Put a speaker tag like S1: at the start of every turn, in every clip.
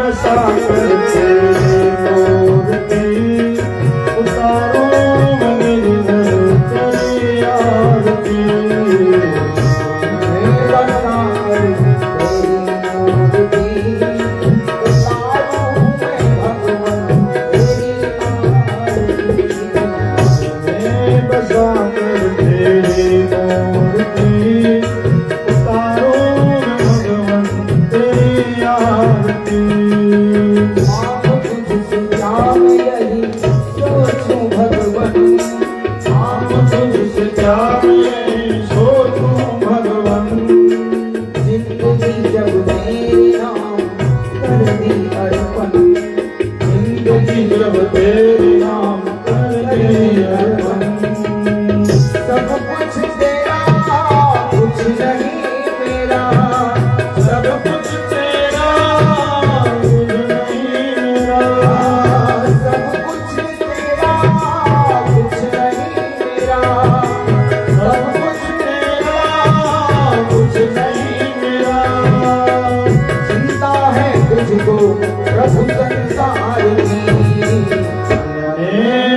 S1: बसा करके मूर्ति उतारो गिरधर तेरी आरती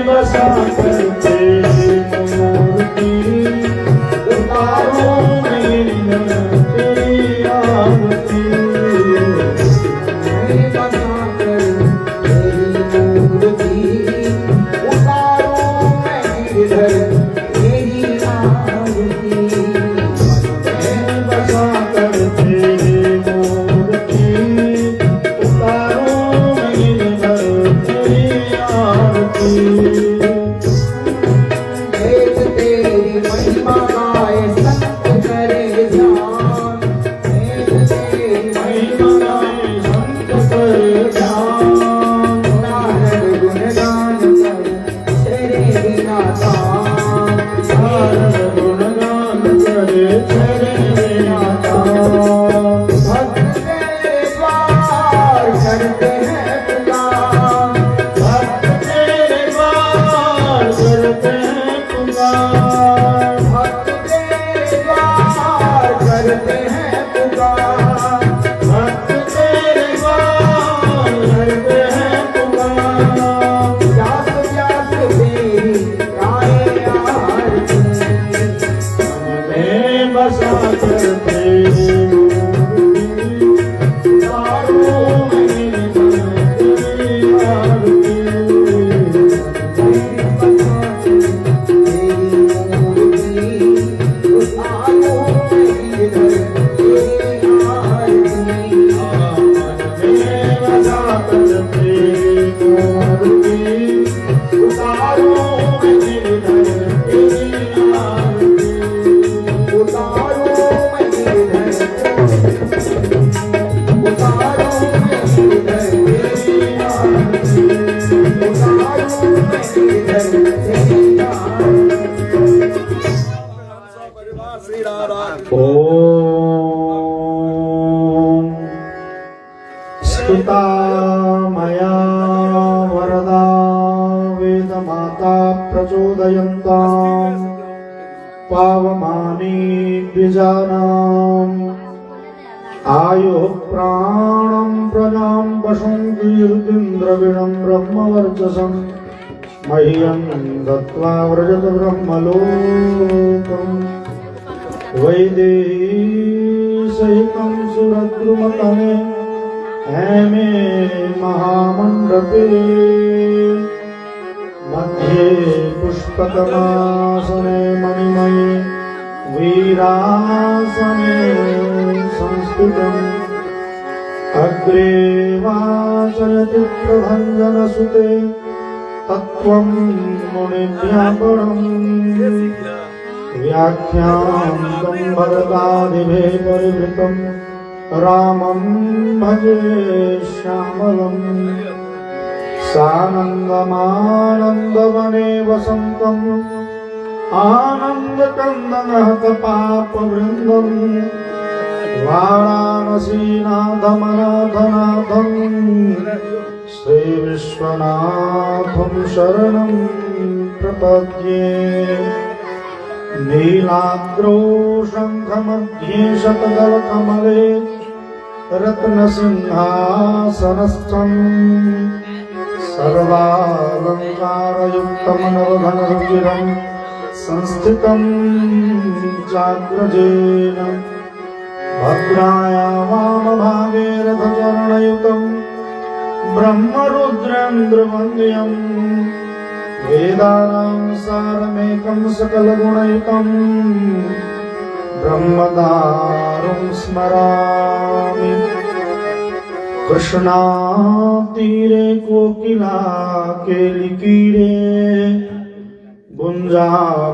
S1: बसा स्तुता मया वरदा वेदमाता प्रचोदयन्ताम् पावमानी द्विजानाम् आयुः प्राणं प्रजां पशुं कीर्तिन्द्रविणं ब्रह्मवर्चसं मह्यं दत्त्वा व्रजत ब्रह्मलोकम् वैदेही सहितं सुरद्रुमतने हेमे महामण्डपे मध्ये पुष्पकमासने मणिमये वीरासने संस्थितम् अग्रे वाचयति प्रभञ्जनसुते तत्त्वं मुनिभ्यापरम् व्याख्यान्तं भरतादिभिः परिवृतम् रामं भजे श्यामलम् सानन्दमानन्दवने वसन्तम् आनन्दकन्दनहतपापवृन्दम् वाराणसीनाथमनाथनाथम् श्रीविश्वनाथं शरणं प्रपद्ये नीलाद्रौ शङ्खमध्ये शतदलकमले रत्नसिंहासनस्थम् सर्वालङ्कारयुक्तमनवघनरुचिरम् संस्थितं चाग्रजेन भद्राया वामभागे रथचरणयुतं ब्रह्मरुद्रेन्द्रवन्द्यम् वेदानां सारमेकं सकलगुणयुतं ब्रह्मदारुं स्मरामि। कृष्णातीरे कोकिला केलिकीरे गुंजा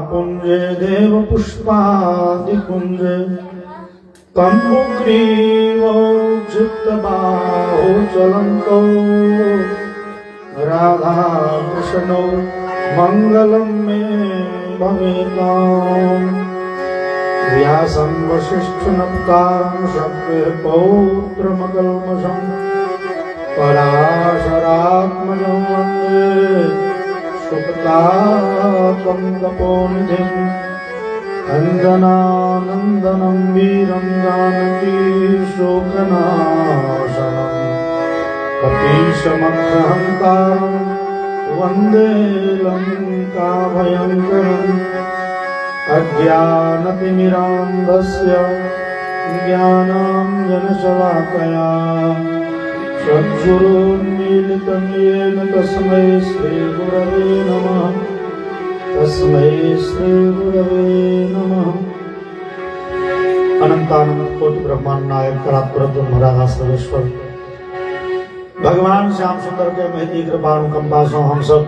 S1: पुंजे देव पुष्पादिकुंजे तंबुग्रीवो चित्तबाहो चलंतो राधा कृष्णो मंगलम मे भवेताम्। व्यासं वसिष्ठनप्तारं शक्रे पौत्रमकल्मषम् पराशरात्मजं वन्दे सुखतातं तपोनिधिम्। अञ्जनानन्दनं वीरं जानकी शोकनाशनम् कपीशमग्रहन्तारं वन्दे लङ्काभयङ्करम्। अज्ञानतिमिरान्धस्य ज्ञानाञ्जनशलाकया चक्षुरुन्मीलितं येन तस्मै श्रीगुरवे नमः। तस्मै श्रीगुरवे नमः। अनंतानंद कोटि ब्रह्मांड नायक करातुरत महाराज सर्वेश्वर भगवान श्याम सुंदर के महती कृपानुकंपा से हम सब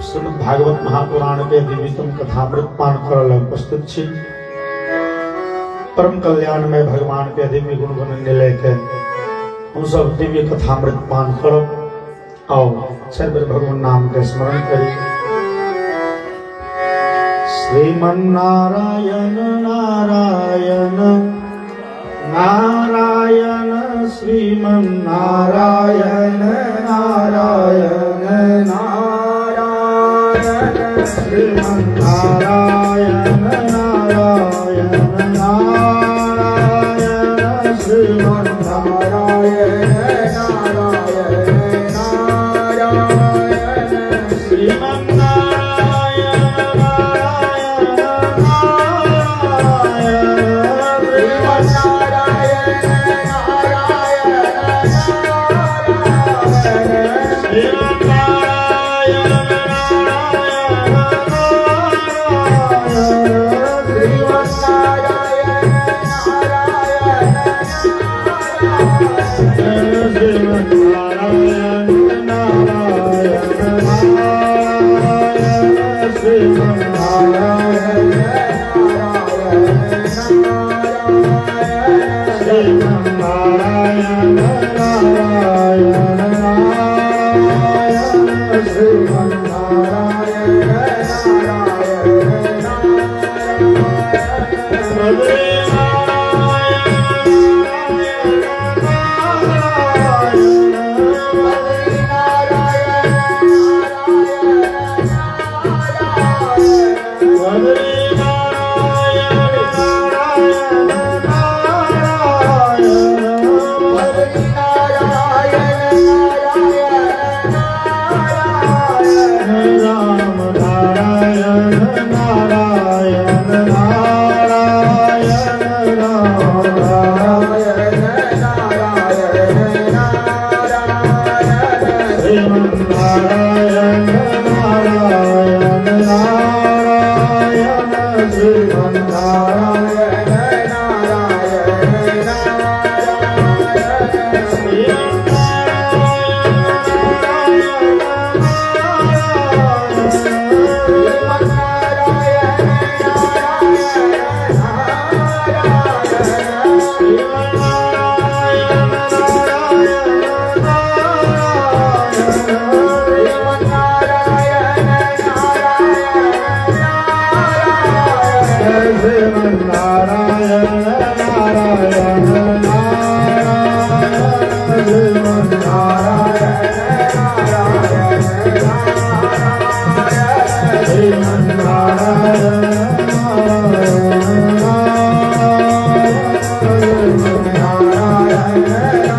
S1: श्रीमद् भागवत महापुराण के दिव्यतम कथामृत पान करल उपस्थित छी। परम कल्याण में भगवान के दिव्य गुण गण लेके हम सब दिव्य कथामृत पान करो और सर्व भगवान नाम के स्मरण करी। श्रीमन्नारायण नारायण नारायण श्रीमन्नारायण नारायण नारायण श्रीमन्नारायण नारायण नारायण श्रीमन्नारायण नारायण नारायण श्रीमन्नारायण
S2: नारायण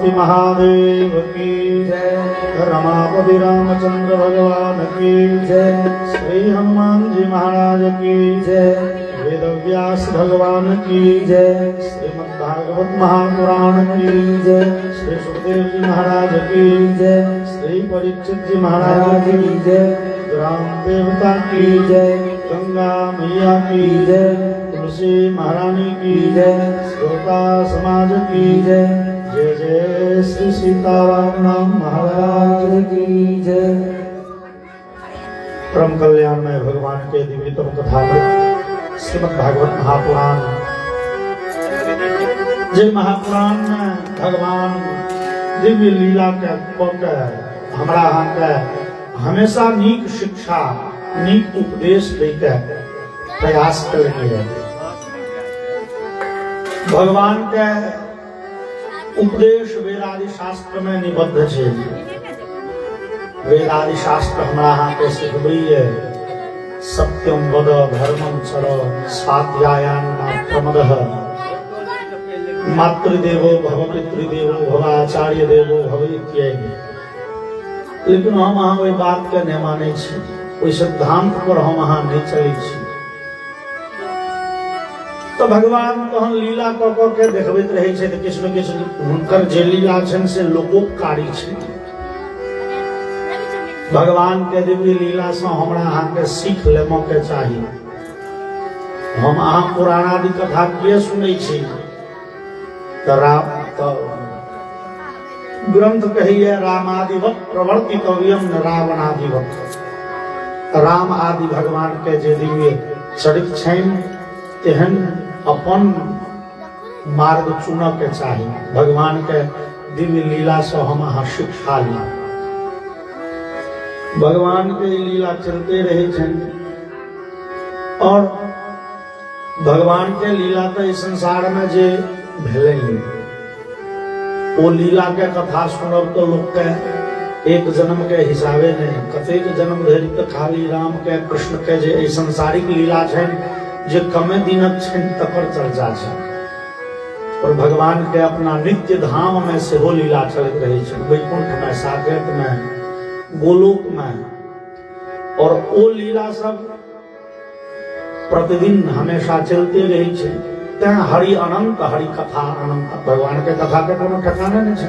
S1: पार्वती महादेव की जय, रमापति रामचंद्र भगवान की जय, श्री हनुमान जी महाराज की जय, वेद व्यास भगवान की जय, श्रीमद् भागवत महापुराण की जय, श्री सुखदेव जी महाराज की जय, श्री परीक्षित जी महाराज की जय, ग्राम देवता की जय, गंगा मैया की जय, तुलसी महारानी की जय, श्रोता समाज की जय, जय जय श्री सीताराम महाराज की जय। परम कल्याण में भगवान के दिव्यतम कथामृत श्रीमद् भागवत महापुराण, जे महापुराण में भगवान दिव्य लीला के पक हमरा अहाँ के हमेशा नीक शिक्षा नीक उपदेश देके प्रयास करेंगे। भगवान के उपदेश वेदादि शास्त्र में निबद्ध है। वेदादि शास्त्र हमरा अहाँ के सिखबैये सत्यम वद धर्मम चर स्वाध्यायान्ना प्रमदः मातृदेवो भव पितृदेवो भव आचार्य देवो भव इत्यादि। लेकिन हम अहाँ ओहि बात के नहीं माने छी, ओहि सिद्धांत पर हम अहाँ नहीं चले छी। तो भगवान तहन लीला कऽ कऽ के देखबैत रहे छै, किछु न किछु हुनकर जे लीला छनि से लोकोपकारी छै। भगवान के दिव्य लीला से हमरा अहाँ के सीख लेबो के चाही। हम अहाँ पुराणादि कथा किए सुनै छी, ग्रंथ कहिए रामादिवत प्रवर्तितव्यम रावणादिवत। राम आदि भगवान के जे दिव्य चरित्र छनि तेहन अपन मार्ग चुनऽ के चाही। भगवान के दिव्य लीला से हम अहाँ शिक्षा ली। भगवान के लीला चलते रहे छनि और भगवान के लीला तो इस संसार में जे भेलै ओ लीला के कथा सुनब तो लोग के एक जन्म के हिसाबे नहीं, कतेक जन्म धरि तो खाली राम के कृष्ण के जे संसारिक लीला छनि जे कमे दिनक छनि तकर चर्चा छै। और भगवान के अपना नित्य धाम में सेहो लीला चलत रहे छनि, वैकुंठ में, साकेत में, गोलोक में। और ओ लीला सब प्रतिदिन हमेशा चलते रहे छै। हरि अनंत, हरि कथा अनंत। भगवान के कथा के कोनो ठिकाना नहीं छै।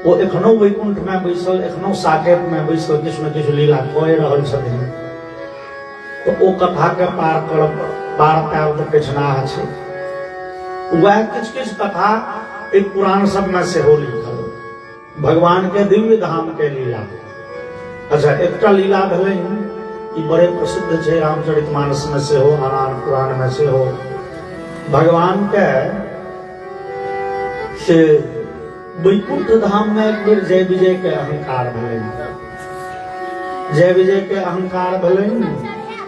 S1: वो एखनो वैकुंठ में बैसल, एखनो साकेत में बैसल किछु न किछु लीला कए रहल छथिन। तो ओ कथा के पार करब, पार पाएब तो किछुनाह छै। वह किछु किछु कथा एक पुराण सब में सेहो लिखल, भगवान के दिव्य धाम के लीला। अच्छा, एकटा लीला भेलै ई बड़े प्रसिद्ध छै, रामचरितमानस में सेहो, आन पुराण में सेहो। भगवान के से वैकुंठ धाम में एक बेर जय विजय के अहंकार भेलै। जय विजय के अहंकार भेलै,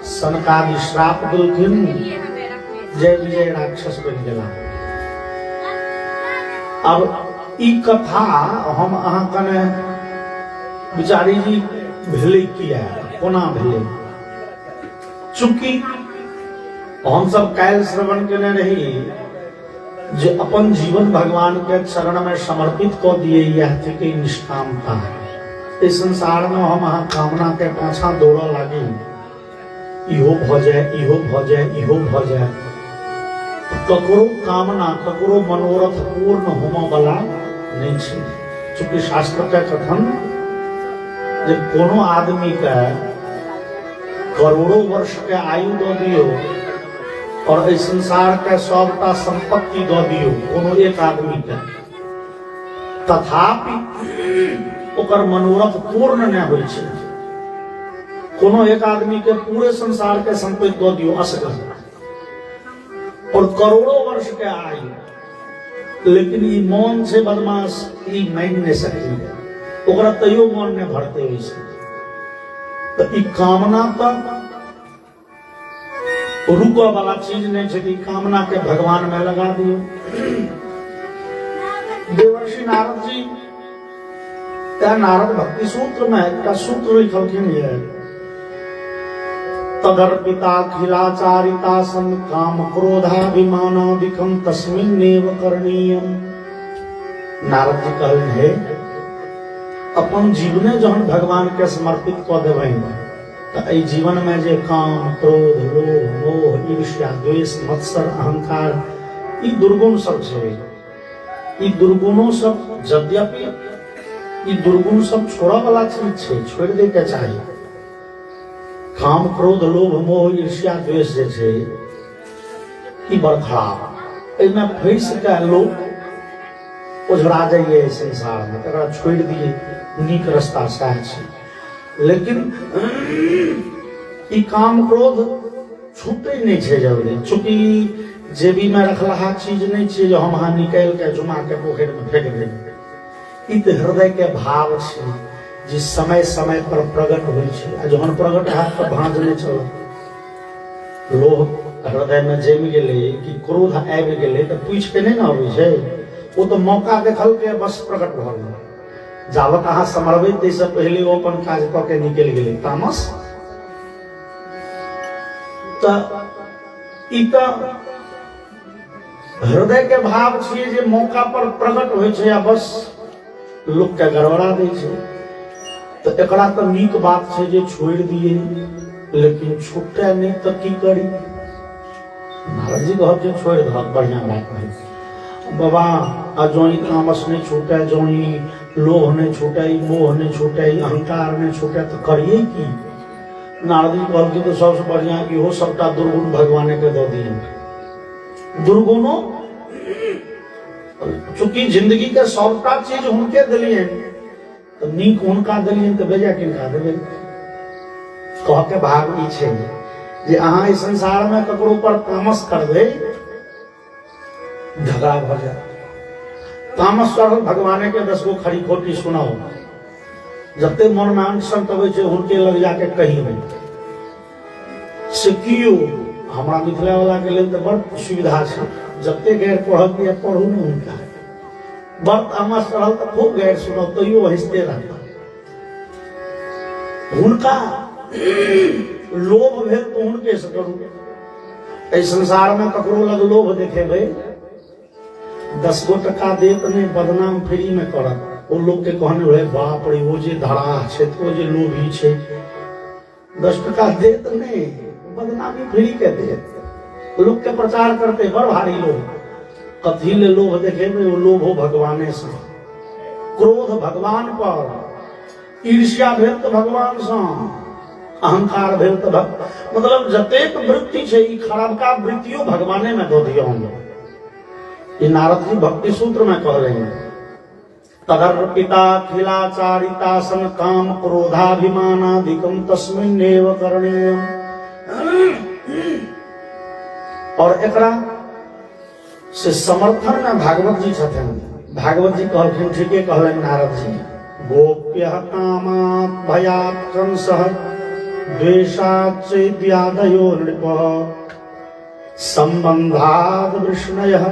S1: सनकादि श्राप देलखिन, जय विजय राक्षस बनि गेला। अब ई कथा हम अहाँ कने बिचारी जी भेलै किया, कोना भेलै। चूंकि हम सब काल श्रवण केने रही जे अपन जीवन भगवान के चरण में समर्पित कऽ दिए, यह थी कि निष्कामता। इस संसार में हम अहाँ कामना के पाछा दौड़ऽ लागी, इहो भ जाए, इहो भ जाए, इहो भ जाए। ककरो कामना, ककरो मनोरथ पूर्ण होमऽ वाला नहीं छै। चूंकि शास्त्र के कथन जे कोनो आदमी के करोड़ों वर्ष के आयु दऽ दियो और इस संसार के सबटा संपत्ति दऽ दियो कोनो एक आदमी के, तथापि ओकर मनोरथ पूर्ण नहीं होइ छै। कोनो एक आदमी के पूरे संसार के संपत्ति दऽ दियो असगर और करोड़ों वर्ष के आयु, लेकिन ई मौन से बदमाश ई मानि नहीं सकी, ओकरा तैयो मन नहीं भरते होइ छै। तो ई कामना तो रुको वाला चीज नहीं है कि कामना के भगवान में लगा दियो। देवर्षि नारद जी नारद भक्ति सूत्र में एक सूत्र लिखलखिन है, तदर्पिता खिलाचारिता सन काम क्रोधाभिमानादिकं तस्मिन्नेव करणीयम् नारद जी कहलन है अपन जीवने जहन भगवान के समर्पित कऽ देबै तो एहि जीवन में जे काम क्रोध लोभ मोह ईर्ष्या द्वेष मत्सर अहंकार ई दुर्गुण सब छै। ई दुर्गुणों सब यद्यपि ई दुर्गुण सब छोड़ा वाला चीज छै, छोड़ दे के चाही। काम क्रोध लोभ मोह ईर्ष्या द्वेष जे छै ई बड़ खराब, एहिमे फंस के लोग ओझरा जाइए संसार में, एकरा छोड़ दिए नीक रास्ता सएह छै। लेकिन ई काम क्रोध छूटे नहीं छै जल्दी, चूंकि जेबी में रखला चीज नहीं छै जो हम अहाँ निकाल के जुमा के पोखर में फेंक देंगे। ई तो हृदय के भाव छै जे समय समय पर प्रकट होइ छै, आ जहन प्रकट हैत तो भांज नहीं चलत। लोभ हृदय में जम गेले कि क्रोध आबि गेले तो पूछ के नहीं न अबै छै, वो तो मौका देखल के बस प्रकट भ गेल। जावत अहाँ समरबै ताहिसँ पहले वो अपन काज कऽ के निकलि गेलै तामस। ई तो हृदय के भाव छियै जे मौका पर प्रकट होइ छै आ बस लोक के गड़बड़ा दै छै। तो एकरा तो नीक बात छै जे छोड़ दिए, लेकिन छूटे नहीं तो की करी। नारद जी कहब जे छोड़ दहक बढ़िया बात है बाबा, आ जोई तामस नहीं छूटे, जोई लोभ नहीं छूटे, मोह नहीं छूटे, अहंकार नहीं छूटे तो करिए की। नारद जी कहब तो सबसे बढ़िया इहो सबटा दुर्गुण भगवाने के दऽ दिए। दुर्गुणों चूंकि जिंदगी के सबटा चीज हुनके दिलिए तो नीक हुनका दिलिए तो बेजा किनका देबै। कह के भाग ई छै जे अहाँ इस संसार में ककरो पर तामस करबै झगड़ा भ जाए। तामस चढ़ल भगवाने के 10 गो खरी खोटी सुनाओ, जते मन में अनशन अबै छै हुनके लग जाके कहिबै से कियो। हमरा मिथिला वाला के लेल तो बड़ सुविधा छै, जते गैर पढ़ल के पढ़ू न हुनका। बड़ तामस चढ़ल तो खूब गैर सुनाओ तैयो हंसते रहता। हुनका लोभ भेल तो हुनके से करू। एहि संसार में ककरो लग लोभ देखेबै 10 गो टका देत नहीं, बदनाम फ्री में करत। वो लोग के कहने रहे बाप रे वो जे धरा छै, वो जे लोभी छै, 10 टका देत नहीं, बदनामी फ्री के देत। लोग के प्रचार करते बड़ भारी लोग। कथी ले लोभ देखेबै, वो लोभ हो भगवाने से, क्रोध भगवान पर, ईर्ष्या भेल तो भगवान से, अहंकार भेल तो मतलब जतेक वृत्ति छै ई खराबका वृत्तियों भगवाने में दऽ दियौ। ये नारद जी भक्ति सूत्र में कह रहे हैं तदर्पिता खिलाचारिता सन काम क्रोधाभिमानादिकम तस्मिन्नेव करणीयम। और एकरा से समर्थन में भागवत जी छथिन। भागवत जी कहलखिन ठीके कहलन नारद जी, गोप्य कामात् भयात् कंसः द्वेषात् चैद्यादयो नृपः संबंधाद् वृष्णयः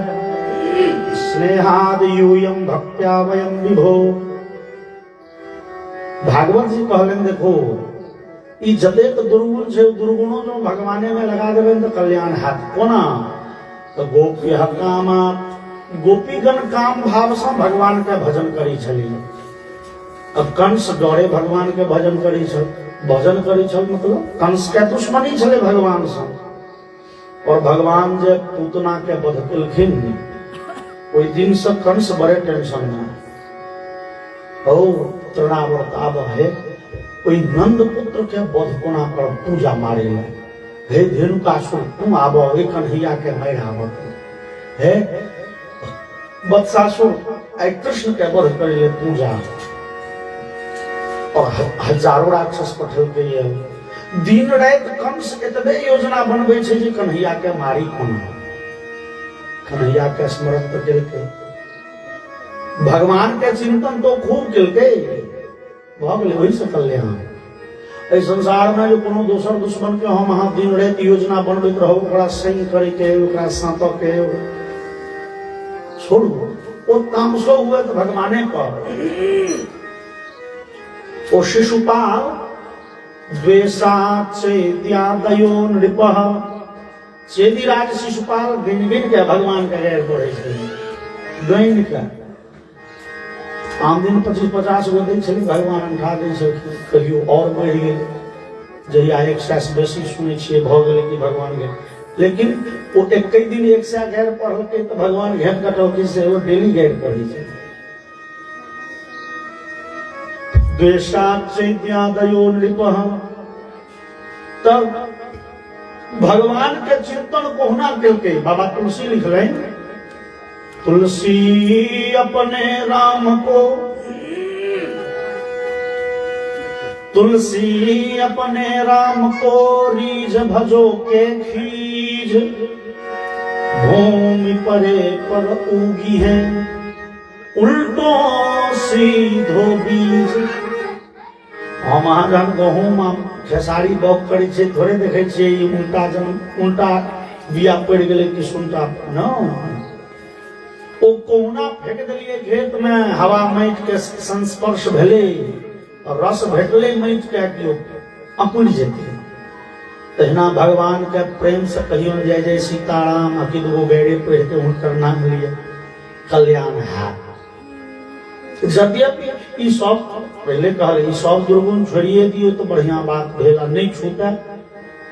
S1: स्नेहाद यूयम भक्त्या वयम विभो। भागवत जी कहलन देखो ई जतेक दुर्गुण छै दुर्गुणों जो भगवाने में लगा देबे तो कल्याण हैत। कोना तो गोप्य कामा, गोपीगण काम भाव से भगवान के भजन करी छली। अब कंस डरे भगवान के भजन करी छल, भजन करी छल मतलब कंस के दुश्मनी छले भगवान से। और भगवान जे पूतना के वध केलखिन ओहि दिन से कंस बड़े टेंशन में तृणाव्रत आब है ओहि नंद पुत्र के वध कोना कर पूजा मारे ला। हे धेनुकासुर तुम आब कन्हैया के मारि आबत है, वत्सासुर आई कृष्ण के वध करे ले पूजा। और हजारों राक्षस पठेलकै ये दिन रात कंस एतबे योजना बनबै छै जे कन्हैया के मारी कोना। कन्हैया के स्मरण तो केलकै, भगवान के चिंतन तो खूब केलकै, भऽ गेलै ओहि से कल्याण। एहि संसार में जो कोनो दोसर दुश्मन के हम अहाँ दिन रात योजना बनबैत रहू, ओकरा संग करे के, ओकरा साँत के छोड़ू, ओ तामसो हुए तो भगवाने पर। ओ शिशुपाल द्वेषात् चैद्यादयो नृपः, चेदी राज शिशुपाल गिन गिन के भगवान के गैर करे छै, गिन के आम दिन 25-50 गो दै छलै भगवान अंठा दै छलखिन कहियो और बढ़ि गेलै जहिया 100 से बेसी सुनै छियै भऽ गेलै कि भगवान के लेकिन वो एक दिन 100 गैर पढ़लकै तऽ भगवान घेट कटौती से वो डेली गैर पढ़ै छै द्वेषाच्चैद्यादयो नृपः तब भगवान के चिंतन कोहना केलकै बाबा तुलसी लिखलनि तुलसी अपने राम को तुलसी अपने राम को रीझ भजो के खीज भूमि परे पर उगी है उल्टो सीधो बीज हम अहाँ गहूम खेसारी बौग करै छै थोड़े देखै छियै ई उल्टा बिया पड़ि गेलै कि सुनता न ओ कोना फेंक देलियै खेत में हवा माटि के संस्पर्श भेलै रस भेटलै माटि के कि अकुड़ि जेतै तहिना भगवान के प्रेम से कहियो जय जय सीताराम अकिद गो गैरे पढ़ि के हुनकर नाम लिया कल्याण है यद्यपि ई सब पहले कहल ई सब दुर्गुण छोड़िए दियो तो बढ़िया बात भेल नहीं छूटे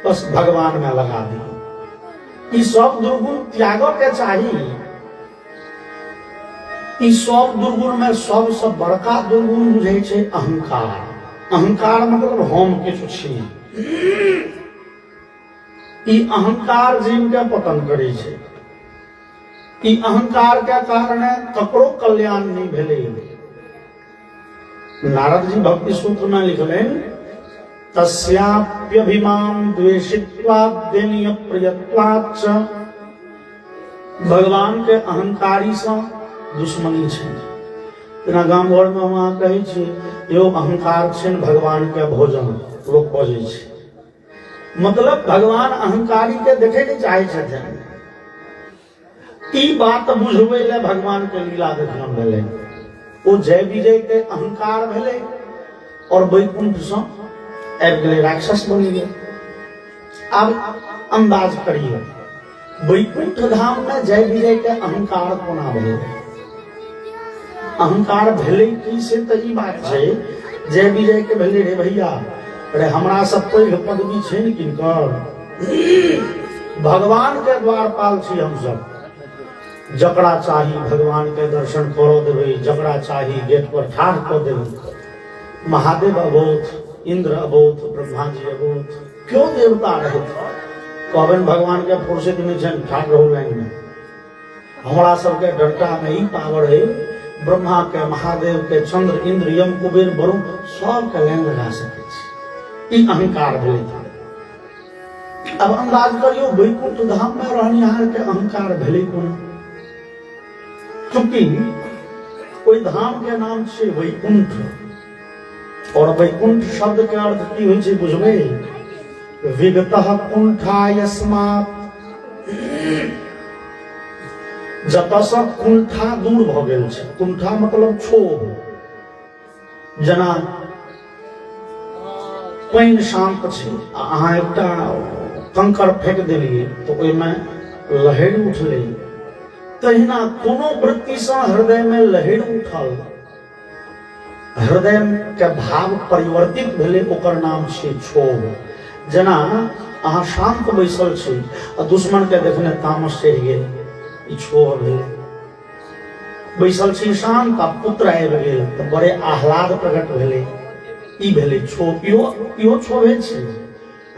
S1: बस भगवान में लगा दियो ई सब दुर्गुण त्याग के चाहिए ई सब दुर्गुण में सबसे बड़का दुर्गुण बुझे छे अहंकार अहंकार मतलब हम किछु छी ई अहंकार जीव के पतन करे छे ई अहंकार के कारण ककरो कल्याण नहीं भेले नारद जी भक्ति सूत्र में लिखलें तस्याप्यभिमान द्वेषित्वात् देनीय प्रियत्वात् च भगवान के अहंकारी से दुश्मनी छे तेना गाम घर में वहां कहे छे यो अहंकार छे भगवान के भोजन लोग बजे छे मतलब भगवान अहंकारी के देखे नहीं चाहे छथिन ई बात बुझबै ले भगवान के लीला देखना भेलै ओ जय विजय के अहंकार भेले और वैकुंठ से आबि गेले राक्षस बनि गेल अब अंदाज करिए वैकुंठ धाम में जय विजय के अहंकार कोना भेले अहंकार भेले की से त ई बात छै जय विजय के भेले रे भैया अरे हमरा सब पैघ पदवी छै न किनकर भगवान के द्वारपाल छी हम सब जकरा चाही भगवान के दर्शन करो देवे जकरा चाही गेट पर ठाढ़ कर देवे महादेव अबोध इंद्र अबोध ब्रह्मा जी अबोध क्यों देवता रहे कहबन भगवान के फुर्सत में छन ठाढ़ रहो लाइन में हमरा सब के डंटा में ई पावर है ब्रह्मा के महादेव के चंद्र इंद्र यम कुबेर वरुण सब के लाइन लगा सके छी ई अहंकार भेलै अब अंदाज करियो वैकुंठ धाम में रहनिहार के अहंकार भेलै कोन चूंकि कोई धाम के नाम छे वैकुंठ और वैकुंठ शब्द के अर्थ की होय छे बुझबे विगतः कुंठा यस्मात् जतऽ से कुंठा दूर भ गेल छे कुंठा मतलब क्षोभ जना पानि शांत छे अहाँ एकटा कंकड़ फेंक देलिए तो ओय में लहर उठले तहिना कोनो वृत्ति से हृदय में लहर उठल हृदय के भाव परिवर्तित भेले ओकर नाम छे क्षोभ जना अहाँ शांत बैसल छी आ दुश्मन के देखने तामस चढ़ि गेल ई क्षोभ भेल बैसल छी शांत आ पुत्र आबि गेल तऽ बड़े आह्लाद प्रकट भेले ई भेले क्षोभ इहो क्षोभे छै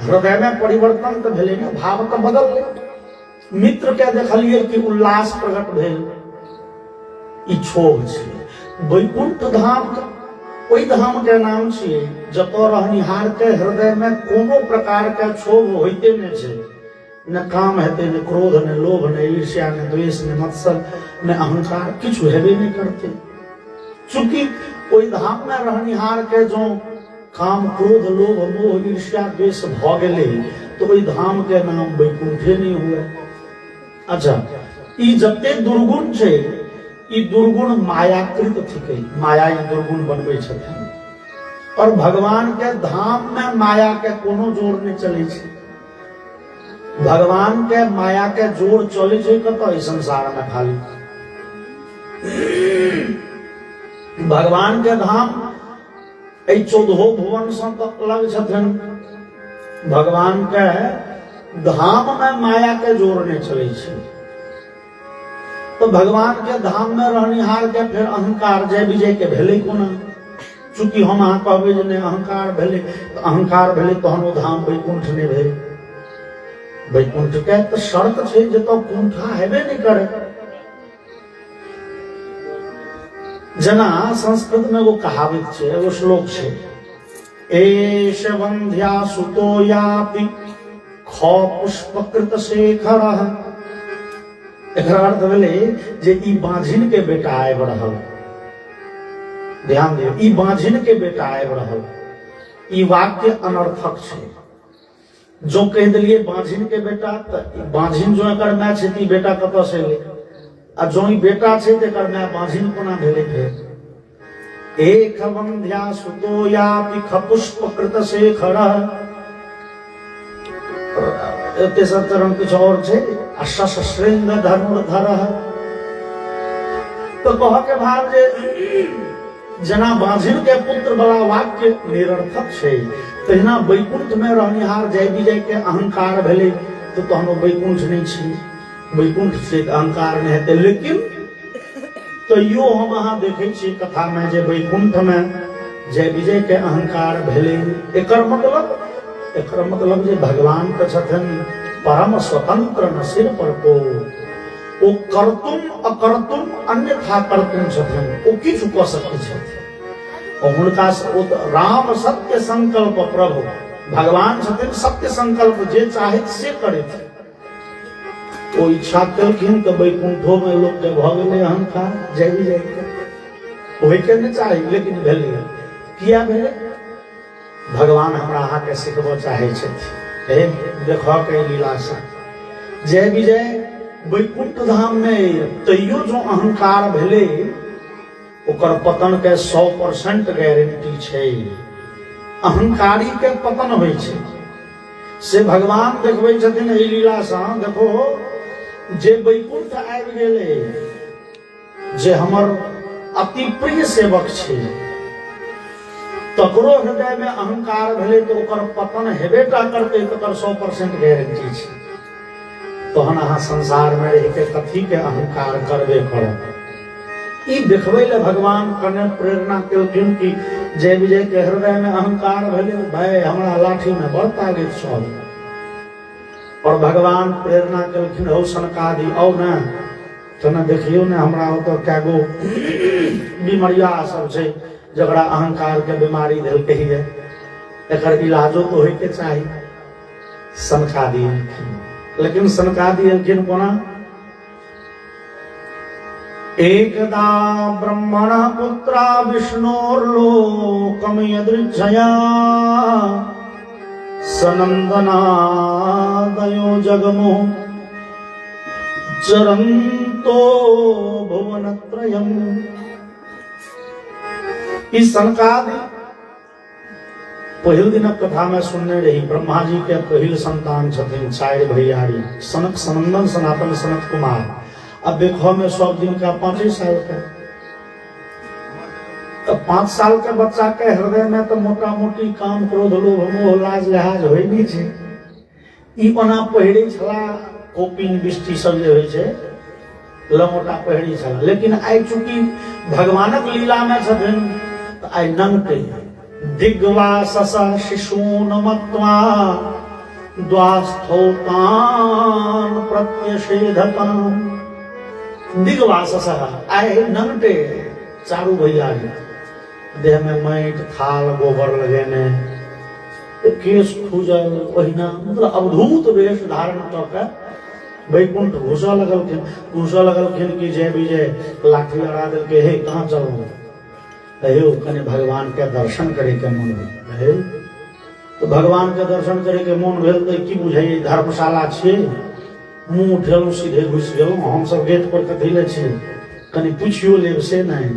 S1: हृदय में परिवर्तन तऽ भेले ने भाव तऽ बदललै मित्र के देखलिए कि उल्लास प्रकट भेल ई क्षोभ छै वैकुंठ धाम ओई धाम के नाम छियै जतऽ रहनिहार के हृदय में कोनो प्रकार के क्षोभ होइते नहि छै न काम हेतै न क्रोध न लोभ न ईर्ष्या न द्वेष न मत्सर न अहंकार किछु हेबे नहीं करते चूंकि ओई धाम में रहनिहार के जो काम क्रोध लोभ मोह ईर्ष्या द्वेष भ गेलै तो ओई धाम के नाम वैकुंठे नहीं हुए अच्छा ई जते दुर्गुण छै ई दुर्गुण मायाकृत थिकै माया ई दुर्गुण बनबै छथिन और भगवान के धाम में माया के कोनो जोर नहीं चलै छै भगवान के माया के जोर चलै छै कतऽ ई संसार में खाली भगवान के धाम 14 भुवन से अलग छथिन। भगवान के धाम में माया के जोड़ने चले छे। तो भगवान के धाम में रहनिहार के फिर अहंकार जय विजय के भेले कोना। चूंकि हम अहाँ कहबे जे अहंकार भेले, तो अहंकार भेले तहन ओ धाम वैकुंठ नहीं भेल। वैकुंठ के तो शर्त छे जे तो कुंठा हेबे नहीं करे। जना संस्कृत में वो कहावत छे, वो श्लोक छे, एष वंध्या सुतो यापि खो पुष्पकृत शेखर। एकर अर्थ भेले जे ई बांझिन के बेटा आबि रहल। ध्यान दियो, ई बांझिन के बेटा आबि रहल। ई वाक्य अनर्थक छे। जो कह दिलिए बांझिन के बेटा, तो बांझिन जो एकर माय छे ती बेटा कतऽ से एलै? आ जो ई बेटा छे तेकर माय बांझिन कोना भेलै? फेर एक वंध्या सुतो यापि खपुष्पकृत शेखर। तेसर चरण कुछ और छे, अशस श्रृंग धनुर्धर। तो कह के भाव जे जना बांझिन के पुत्र बड़ा वाक्य निरर्थक छे, तहिना वैकुंठ में रहनिहार जय विजय के अहंकार भेले। तो तहन वैकुंठ नहीं छी, वैकुंठ से अहंकार नहीं हेतै। लेकिन तैयो हम अहाँ देखे छी कथा में जे वैकुंठ में जय विजय के अहंकार भेले। एकर मतलब जे भगवान के छथिन परम स्वतंत्र न सिर पर को। ओ कर्तुम अकर्तुम अन्यथा कर्तुम छथिन, ओ किछु कऽ सकै छथिन। और हुनका राम सत्य संकल्प प्रभु भगवान छथिन। सत्य संकल्प जे चाहैत से करैत। ओ इच्छा केलखिन तऽ वैकुंठो में लोक के भऽ गेलै अहंकार जय विजय के। ओहि के नहि चाही, लेकिन भेलै। किया भेलै? भगवान हमरा अहाँ के सिखबो चाहे छथिन। देखो के लीला से जय विजय वैकुंठ धाम में तैयो जो अहंकार भेले, ओकर पतन के 100% गारंटी छे। अहंकारी के पतन होय छे से भगवान देखबै छथिन। एहि लीला से देखो जे वैकुंठ आबि गेले, जे हमर अति प्रिय सेवक छे, तकरो हृदय में अहंकार भेले तो ओकर पतन हेबेटा करते। तकर 100% गारंटी छे। तहन अहाँ संसार में रह के कथी के अहंकार करबे करब। ई देखबै ले भगवान कने प्रेरणा केलखिन कि जय विजय के हृदय में अहंकार भेले, भाई हमरा लाठी में बड़ ताकत छल। और भगवान प्रेरणा केलखिन, हौ सनकादि औ न तना देखियो ने हमरा ओतऽ कैगो बीमारिया सब छै जकरा अहंकार के बीमारी धल कही है। एकर इलाजो तो होय के चाही। सनकादि लेकिन सनकादि एलखिन कोना? एकदा ब्रह्मण पुत्रा विष्णोर्लोकम यदृच्छया सनंदनादयो जगमो चरन्तो भुवनत्रयम्। इस सनकादि पहिल दिन कथा में सुनने रही। ब्रह्मा जी के पहिल संतान छथिन 4 भैयारी, सनक, सनंदन, सनातन, सनत कुमार। अब देखो में सब दिन का 5 साल का। तो 5 साल के बच्चा के हृदय में तो मोटा मोटी काम क्रोध लोभ मोह लाज लिहाज होय नहीं छे। ई ओना पहिरे छला कोपिन बिष्टी सब जे होय छे लमोटा पहिरी छला। लेकिन आई चूंकि भगवानक लीला में छथिन तो आई नंगटे दिग्वासस शिशून मत्वा द्वास्थौतान प्रत्यषेधताम। दिग्वासस आई नंगटे चारू भैयारी, देह में माटि थाल गोबर लगेने, केश खुजल, ओहिना मतलब अद्भुत वेश धारण कऽ के वैकुंठ घुसऽ लगलखिन कि जय विजय लाठी लड़ा देलकै, हे कहाँ चलू? कने भगवान के दर्शन करे के मन भेल। तो भगवान के दर्शन करे के मन भेल तो की बुझाइए धर्मशाला छियै, मुंह उठेलहुँ सीधे घुसि गेलहुँ। हम सब गेट पर कथी ले छी, कनि पूछियो लेब से नहीं।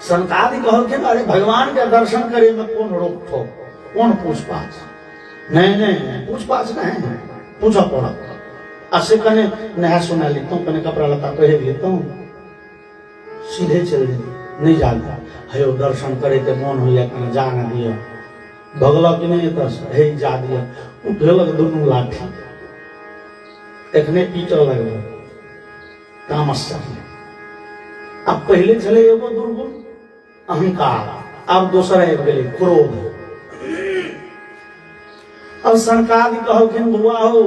S1: सनकादि कहलखिन, अरे भगवान के दर्शन करे में कौन रोक ठोक, कौन पूछपाछ? नहीं पूछपाछ नहीं, पूछा पड़त। असे कने नहा सुना लेता हूँ, कने कपड़ा लता पहन लेता हूँ। सीधे चल नहीं जाता है दर्शन करे के मन होइया कने जा न दिया भगला कि नहीं तो है जा दिया उठलक दोनों लाठी एखने पीटल लगल तामस अब पहले चले एगो दुर्गुण अहंकार अब दूसरा एक गेले क्रोध अब सरकार कहलखिन बुआ हो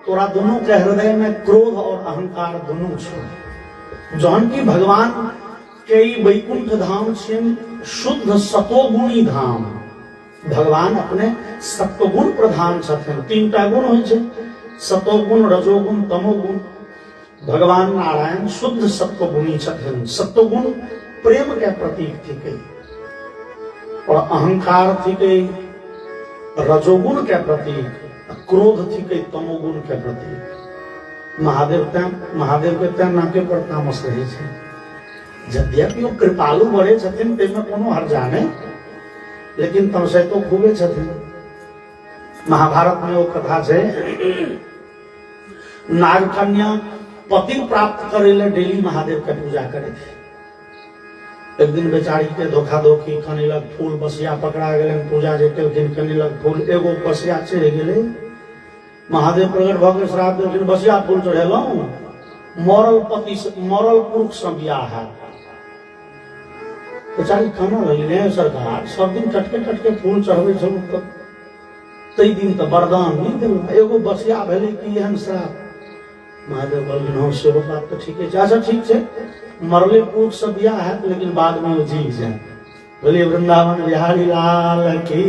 S1: तोरा दोनों के हृदय में क्रोध और अहंकार दोनों छो जौन की भगवान के वैकुंठ धाम छिन शुद्ध सतोगुणी धाम भगवान अपने सत्वगुण प्रधान छथिन तीनटा गुण होइ छै सतोगुण रजोगुण तमोगुण भगवान नारायण शुद्ध सत्वगुणी छथिन सत्वगुण प्रेम के प्रतीक थी और अहंकार थी रजोगुण के प्रतीक क्रोध थी तमोगुण के प्रतीक महादेव के तैं नाके पर तामस रहे छे यद्यपि वो कृपालु बड़े छथिन तेमे कोनो हर्जा नहीं लेकिन तमसे तो खूबे छथिन महाभारत में वो कथा है नागकन्या पति प्राप्त करे ले डेली महादेव के पूजा करे थे एक दिन बेचारी के धोखा धोखी कनेलक फूल बसिया पकड़ा गए पूजा जे केलखिन कनेलक फूल एगो बसिया चढ़ गेले महादेव प्रकट भऽ के श्राप देलखिन बसिया फूल चढ़ेलहुँ मरल पति मरल पुरुष से बियाह है बेचारी खाना लगे सरकार सब दिन टटके फूल चढ़बे छलहुँ तई दिन तो वरदान नहीं दिल एगो बसिया भेले कि एहन श्राप महादेव कहलखिन हाँ सेहो बात तो ठीक है अच्छा ठीक है मरले पुरुष से बियाह है लेकिन बाद में वो जीव जाए बोलिए वृंदावन बिहारी लाल की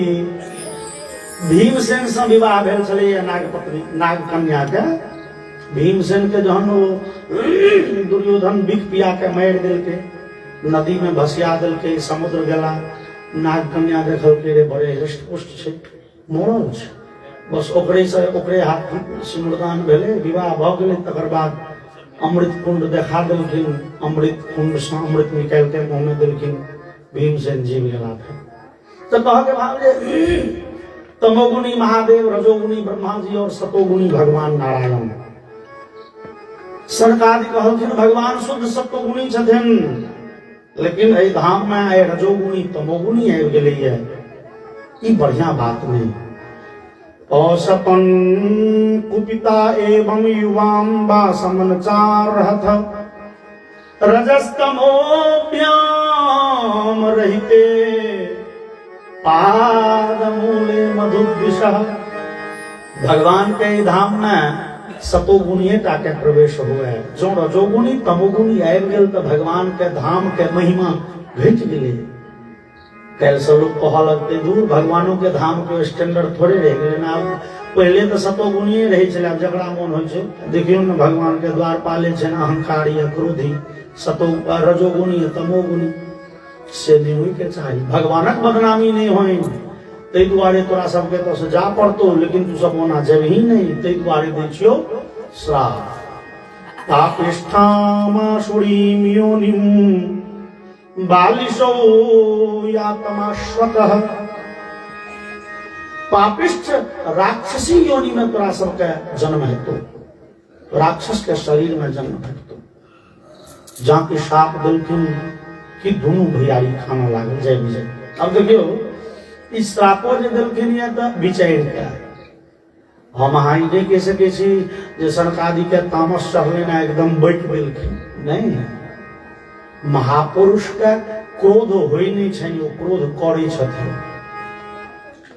S1: भीमसेन से विवाह भेल छलै नागपत्नी नागकन्या के भीमसेन के जहन वो दुर्योधन बिख पिया के मारि देलकै नदी में भसिया देलकै समुद्र गेला नागकन्या देखलकै रे बड़े हृष्ट पुष्ट छै मरल छै बस ओकरे हाथ सिंदूरदान भेले विवाह भऽ गेलै तकर बाद अमृत कुंड देखा देलखिन अमृत कुंड से अमृत निकाल के मुंह में देलखिन भीमसेन जीव गेला तो कह के भाव जे तमोगुणी महादेव रजोगुणी ब्रह्मा जी और सतोगुणी भगवान नारायण सरकार कहलखिन भगवान शुद्ध सत्वगुणी छथिन लेकिन एहि धाम में आए रजोगुणी तमोगुणी आबि गेलैया ई बढ़िया बात नहीं औसपन कुपिता एवं युवाम समनचार रजस्तमोभ्याम रहते पादमूले मधुविषः भगवान के धाम में सतोगुणी के प्रवेश हुए जो रजोगुणी तमोगुणी आबि गेल तो भगवान के धाम के महिमा घट गेलै कल सब लोग कह लगते दूर भगवानों के धाम के स्टैंडर्ड थोड़े रह गए ना पहले तो सतोगुणी रहे छे जकरा मन हो छे देखियो ना भगवान के द्वार पाले छे ना अहंकारी या क्रोधी सतो रजोगुणी तमोगुणी से नहीं हुई के चाहिए भगवानक बदनामी नहीं होई तै दुआरे तोरा सबके तो से जा पड़तो लेकिन तू सब होना जब ही नहीं तै दुआरे दै छियो श्राप पापिष्ठामाशुरीम योनिम बालिशो यातमाश्वतः पापिष्ठ राक्षसी योनि में तोरा सबके जन्म है तो राक्षस के शरीर में जन्म है तो जहाँ की शाप दिलखिन कि दोनों भैयारी खाना लागल जय विजय अब देखियो इस श्रापो जे दिलखिन या तो विचार के हम अहाँ नहीं कह सके छी जे सरकारी के तामस चढ़ले ना एकदम बैठ दिलखिन नहीं महापुरुष के क्रोध होई नहीं छै ओ क्रोध करै छथिन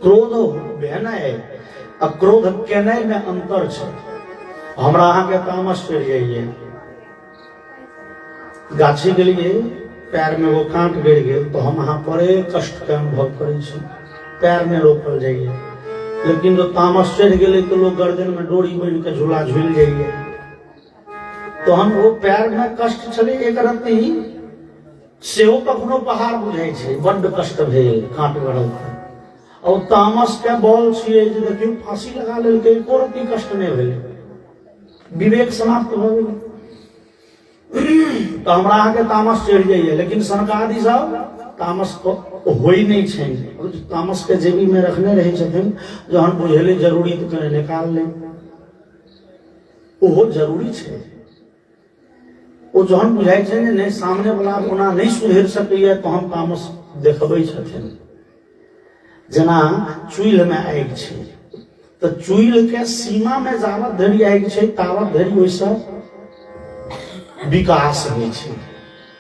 S1: क्रोध भेनाइ आ क्रोध केनाइ में अंतर छै हमरा अहाँ के तामस चढ़ जाइए गाछी के लिए पैर में वो कांट गिर गेल तो हम अहाँ बड़े कष्ट के अनुभव करै छी पैर में रोकल जाइए लेकिन जो तामस चढ़ गेलै तो लोग गर्दन में डोरी बांध के झूला झूल जाइए तो हम वो पैर में कष्ट छलै एक रत्ती सेहो कखनो पहाड़ बुझाई छै बड्ड कष्ट भेल कांट गड़ल और तामस के बल छियै जे देखियो फांसी लगा लेलकै एको रत्ती कष्ट नहीं भेल विवेक समाप्त भऽ गेल तो हमरा अहाँ के तामस चढ़ जाइए लेकिन सरकारी सब तामस को होई नहीं छै तामस के जेबी में रखने रहे छथिन जहन बुझेले जरूरी तो कने निकाल ले ओहो जरूरी छै ओ जहन बुझाई छै जे नहीं सामने वाला कोना नहीं सुधर सकैए तहन तामस देखबै छथिन। जेना चूल्ह में आगि छै तो चूल्ह के सीमा में जावत धरि आगि छै तावत धरि ओइसँ विकास होइ छै।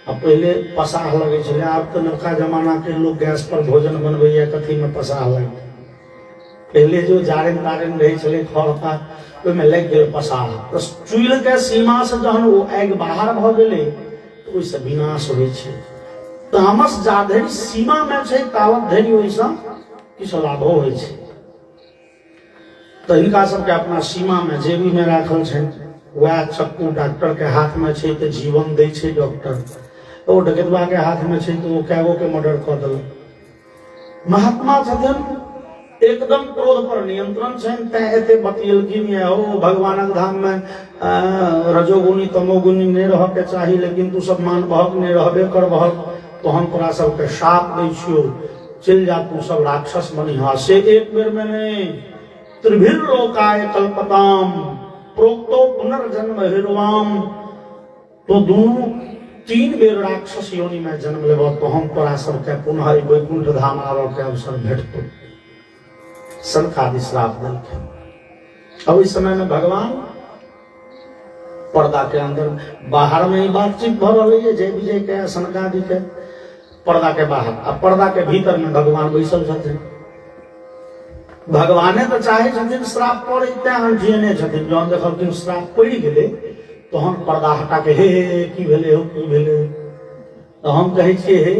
S1: अब पहले पसाह लगे छलै, आब तो नवका जमाना के लोग गैस पर भोजन बनबैया, कथी में पसाह लगे। पहले जो जारनि तारनि रहे छलै खरका ओहिमे लग गेल पसाह, तो चूल्ह के सीमा से जहन ओ आगि बाहर भ गेलै तो ओइसँ विनाश होइ छै। तामस जा धरि सीमा में छै तावत धरि ओइसँ किछु लाभो होइ छै। तो हिनका सबके अपना सीमा में जेबी में राखल छनि, वह चक्कू डॉक्टर के हाथ में छै तो जीवन दै छै डॉक्टर, ओ डकैतवा के हाथ में छै तो ओ कैगो के मर्डर कऽ देलक। महात्मा छथिन एकदम क्रोध पर नियंत्रण छनि, तैं एते बतियलखिन ये ओ भगवानक धाम में रजोगुणी तमोगुणी नहीं रह के चाही, लेकिन तू सब मान बहक नहीं रहबे करबहक तो हम तोरा सबके शाप दै छियौ, चल जा तू सब राक्षस बनिहा। से एक बेर में नहीं, त्रिभिर लोकाय कल्पताम प्रोक्तो पुनर्जन्म हिर्वाम, तो दोनों 3 बेर राक्षस योनि में जन्म लेब तो हम तोरा सबके पुनः वैकुंठ धाम आबऽ के अवसर भेटतो। सनकादि श्राप देलखिन। अब इस समय में भगवान पर्दा के अंदर बाहर में ही बातचीत भ रही है, जय विजय के सनकादि के पर्दा के बाहर, अब पर्दा के भीतर में भगवान बैसल छथिन। भगवाने तो चाहे छथिन श्राप पड़े, तैं अंठियने छथिन। जहन देखलखिन श्राप पड़ि गेलै तहन पर्दा हटा के हे की भेलै हो की भेलै। तो हम कहै छियै हे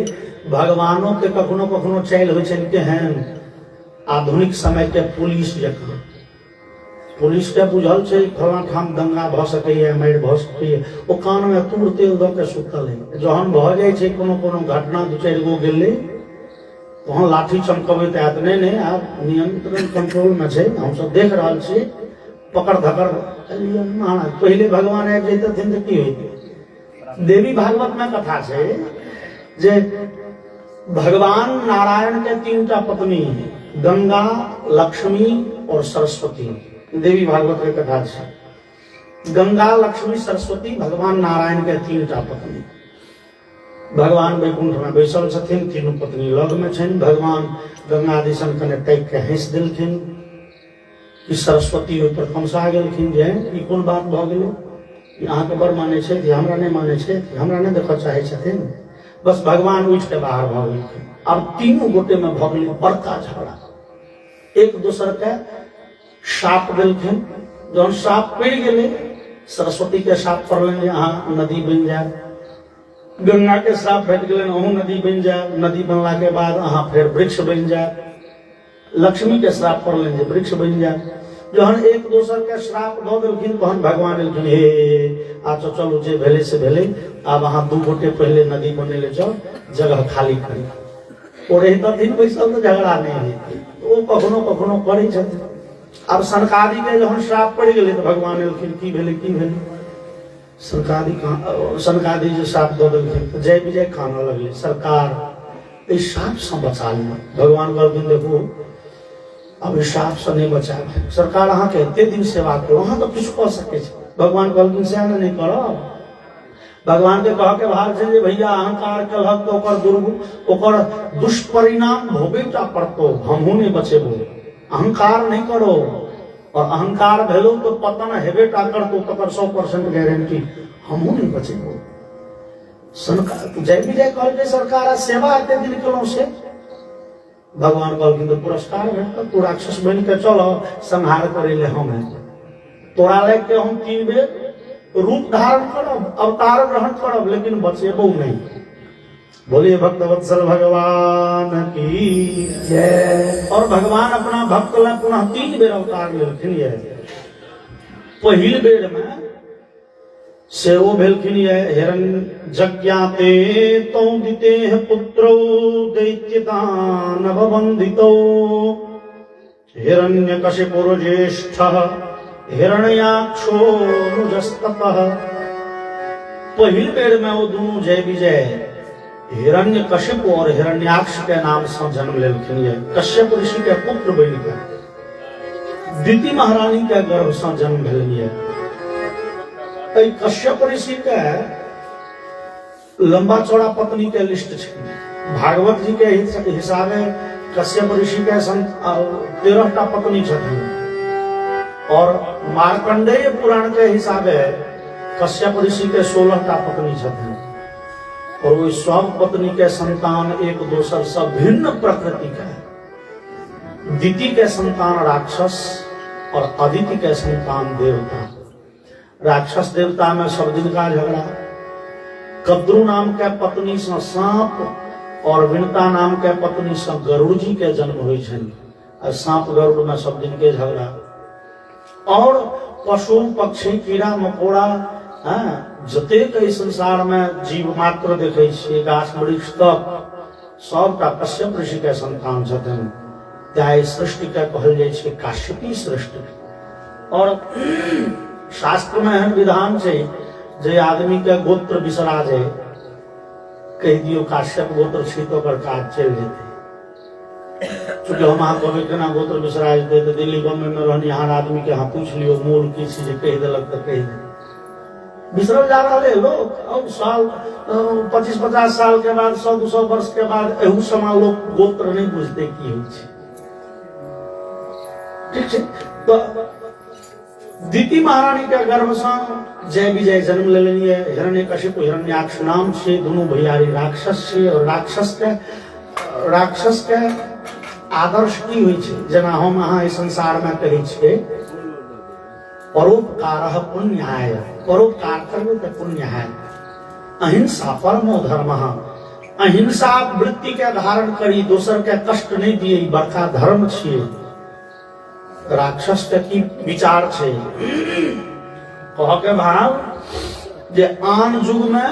S1: भगवानों के कखनो कखनो चालि होइ छनि केहन आधुनिक समय के पुलिस जकाँ। पुलिस के बुझल छै फलां ठाम दंगा भ सकैए, मारि भ सकैए, ओ कान में तूर तेल दऽ के सुतल है। जहन भ जाइ छै कोनो कोनो घटना 2-4 गो गेलै तहन लाठी चमकबैत आयत, नहीं आब नियंत्रण कंट्रोल में छै, हम सब देख रहल छी, पकड़ धकड़ महाराज। पहले भगवान आबि जैतथिन तऽ की होइतै। देवी भागवत में कथा छै जे भगवान नारायण के 3टा पत्नी है, गंगा, लक्ष्मी और सरस्वती। देवी भागवत के कथा छै। गंगा, लक्ष्मी, सरस्वती भगवान नारायण के 3टा पत्नी। भगवान वैकुंठ में बैसल छथिन, 3 पत्नी लग में छनि। भगवान गंगा दिसन कने टैक के हंस देलखिन कि सरस्वती ओहि पर खमसा गेलखिन जे ई कोन बात भ गेलै, ई अहाँके बड़ मानै छै, हमरा नहीं मानै छै, हमरा नहीं देखऽ चाहै छथिन। बस भगवान उठ के बाहर भ गेलखिन। अब 3 गोटे में भ गेलै बड़का झगड़ा, एक दोसर के शाप देलखिन। जहन शाप पड़ि गेलै, सरस्वती के शाप पड़लनि जे अहाँ नदी बनि जायब, गंगा के श्राप भेट गेलनि अहूँ नदी बनि जायब, नदी बनला के बाद अहाँ फेर वृक्ष बनि जायब, लक्ष्मी के श्राप पड़लनि जे वृक्ष बनि जायब। जहन एक दोसर के श्राप दऽ देलखिन तहन भगवान एलखिन, हे आ चलू जे भेलै से भेलै, आब अहाँ 2 गोटे पहले नदी बनैले जाउ, जगह खाली करी। ओ रहितथिन बैसल तऽ झगड़ा नहीं हेतै, ओ कखनो कखनो करै छथिन। अब सनकादि के जहन श्राप पड़ि गेलै तऽ भगवान एलखिन, की भेलै की भेलै। सनकादि जे श्राप दऽ देलखिन तऽ जय विजय कानऽ लगलै, सरकार इस श्राप से बचा ली। भगवान कहलखिन देखू अब इस श्राप से नहीं बचाएब, सरकार अहाँ के एते दिन सेवा करू, अहाँ तो किछु कऽ सकै छी। भगवान कहलखिन से नहीं करब। भगवान के कह के भाग छै जे भैया अहंकार केलहक तो ओकर दुष्परिणाम भोगेटा पड़तो, हमहूँ नहीं बचेबो। अहंकार नहीं करो, और अहंकार भेलो तो पतन हेबेटा करतो, तकर 100% गारंटी, हमहूँ नहीं बचेबो। जय विजय कहलकै सरकार सेवा एते दिन केलहुँ से। भगवान कहलखिन तो पुरस्कार भेटत, तू राक्षस बनि के चल संहार करे ले हम हैं। तोरा लग के हम 3 बेर रूप धारण करब, अवतार ग्रहण करब, लेकिन बचेबो नहीं। बोलिए भक्तवत्सल भगवान की जय। और भगवान अपना भक्त ला पुनः 3 बेर अवतार लेलखिन ये। पहिल बेर में से वो भेलखिन ये हिरण्यज्ञाते तौ दिते पुत्रौ दैत्यदानव वन्दितौ हिरण्यकशिपुर ज्येष्ठः हिरण्याक्षो नुजस्ततः। पहिल बेर में वो दोनों जय विजय हिरण्यकशिप और हिरण्याक्ष के नाम से जन्म लेलखिन ये। कश्यप ऋषि के पुत्र बन के दिति महारानी के गर्भ से जन्म भेल ये। कश्यप ऋषि के लंबा चौड़ा पत्नी के लिस्ट है। भागवत जी के हिसाबे कश्यप ऋषि के 13टा पत्नी छथिन और मार्कंडेय पुराण के हिसाबे कश्यप ऋषि के 16टा पत्नी छथिन और वो सब पत्नी के संतान एक दोसर से भिन्न प्रकृति के। दिति के संतान राक्षस और अदिति के संतान देवता। राक्षस देवता में सब दिन का झगड़ा। कद्रु नाम के पत्नी से सांप और विनता नाम के पत्नी से गरुड़ जी के जन्म हुई छन। सांप गरुड़ में सब दिन के झगड़ा। और पशु पक्षी कीड़ा मकोड़ा जतेक संसार में जीव मात्र देखे छियै गाछ वृक्ष तक सबटा कश्यप ऋषि के संतान छथिन। ताई सृष्टि के कहल जाइ छै काश्यपी सृष्टि। और शास्त्र में एहन विधान छै जे आदमी के गोत्र बिसरा जाए कह दियो काश्यप गोत्र छी तो ओकर काज चल जेतै। चूँकि हम अहाँ कहबै केना गोत्र बिसरा जेतै तऽ दिल्ली बम्बई में रहनिहार आदमी के अहाँ पूछ लियो मूल की चीज कह देलक तऽ कह दे। बिसरल जा रहा है लोग। अब साल 25-50 साल के बाद 100-200 वर्ष के बाद एहू समय लोग गोत्र नहीं बुझते की होइ छै। ठीक है। तो दिति महारानी के गर्भ से जय विजय जन्म ले लेलिए। हिरण्यकशिपु हिरण्याक्ष नाम छे। दोनों भैयारी राक्षस छे और राक्षस के आदर्श की होइ छै जेना हम अहाँ इस संसार में कहै छियै परोपकारः पुण्याय। परोपकार करबै तऽ पुण्य है। अहिंसा परमो धर्मः। अहिंसा वृत्ति के धारण करी दोसर के कष्ट नहीं दिए बड़का धर्म छियै। राक्षस के की विचार छे कह के भाव जे आन युग में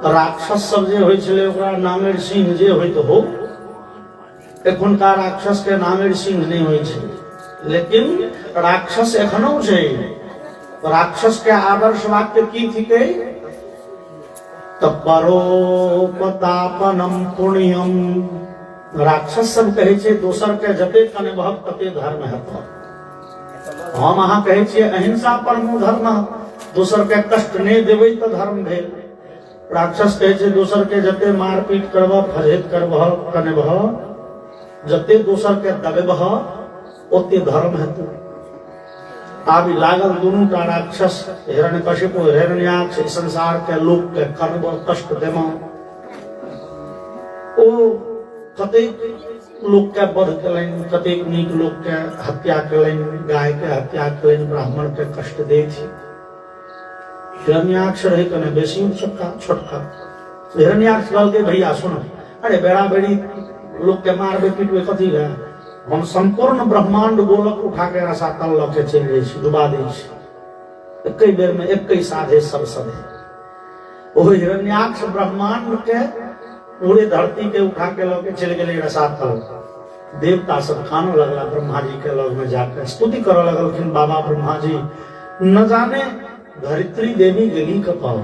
S1: राक्षस सब जे होइ छले ओकरा नामेर सिंह जे होइत हो। एखुनका राक्षस के नामेर सिंह नहीं होइ छै लेकिन राक्षस एखनो छै। राक्षस के आदर्श वाक्य की थिके परोपतापनम पुण्यम। राक्षस सब कहे छे दोसर के जते अनुभव तते धर्म हेतै। हम अहाँ कहे छियै अहिंसा परमो धर्म। दोसर के कष्ट नहीं देबै तऽ धर्म भेल। राक्षस कहे छे दोसर के जते मारपीट करबह फरेब करबह कनेबह जते दोसर के दबेबह ओते धर्म हेतै। आब लागल दुनू टा राक्षस हिरण्यकशिपु हिरण्याक्ष संसार के लोक के करबह कष्ट देबह। ओ कतेक लोक के वध कलनि कतेक नीक लोक के हत्या कलनि। गाय के हत्या कलनि ब्राह्मण के कष्ट दै थी। हिरण्याक्ष रहे कने बेसी छोटका। हिरण्याक्ष कहलकै भैया सुनो अरे बेड़ा बेड़ी लोक के मारबे पीटबे कथी ले हम संपूर्ण ब्रह्मांड गोलक उठा के रसा तल लऽ के चलि जाइ छी डुबा दै छी। एकै बेर में एकै साधे सब सधे। ओ हिरण्याक्ष ब्रह्मांड के पूरे धरती के उठा के लगे चले गए रसातल। देवता सब खानो लगला ब्रह्मा जी के लग में जाकर स्तुति कर लगलखिन बाबा ब्रह्मा जी न जाने धरित्री देवी गेली कपाल।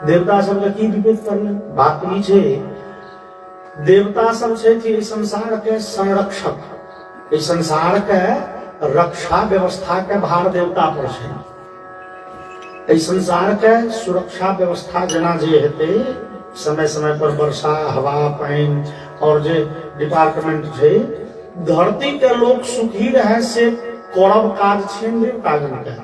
S1: देवता सब के की विपद करले बात ई छै देवता सब छै संसार के संरक्षक। इस संसार के रक्षा व्यवस्था के भार देवता पर छै। इस संसार के सुरक्षा व्यवस्था जना जे हेतै समय समय पर वर्षा हवा पानी और जे डिपार्टमेंट है धरती के लोग सुखी रहे से करब काज छे देवतागण के।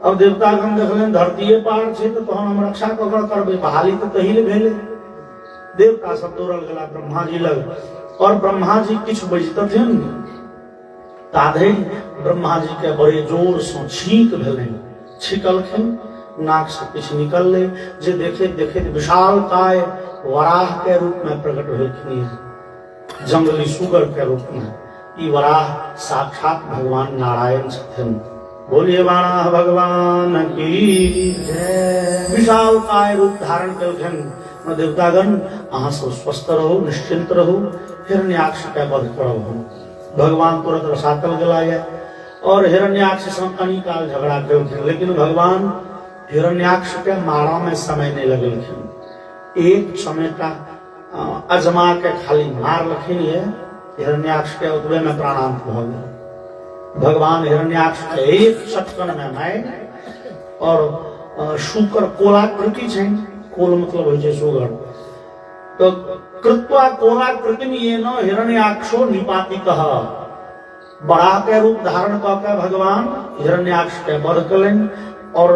S1: अब देवतागण देखलन धरतीये पार छे तो हम रक्षा ककर करबे बहाली तो तहिल भेले। देवता सब दौड़ल गेला ब्रह्मा जी लग और ब्रह्मा जी किछ बजतथिन ताधे ब्रह्मा जी के बड़े जोर से छींक भेलै। छीकलखिन नाक से किछ निकलले जे देखे देखे विशाल काय वराह के रूप में प्रकट भेलखिन। जंगली सुगर के रूप में ई वराह साक्षात भगवान नारायण छथिन। बोलिए वाणा भगवान की जय। विशाल काय रूप धारण केलखिन। देवतागण अहाँ सब स्वस्थ रहो निश्चिंत रहो हिरण्याक्ष के वध करब। भगवान तुरंत रसातल गेला और हिरण्याक्ष से कनी काल झगड़ा केलखिन लेकिन भगवान हिरण्याक्ष के मारा में समय नहीं लगेलखिन। एक समय का अजमा के खाली मार लखिन ये हिरण्याक्ष के उतबे में प्राणांत भ गेल। भगवान हिरण्याक्ष के एक शतकन में मार और शुकर कोलाकृति छै, कोल मतलब होय छै सुगर, तो कृत्वा कोलाकृतिम येन हिरण्याक्षो निपातितः, बड़ा के रूप धारण क के भगवान हिरण्याक्ष के वध कलनि और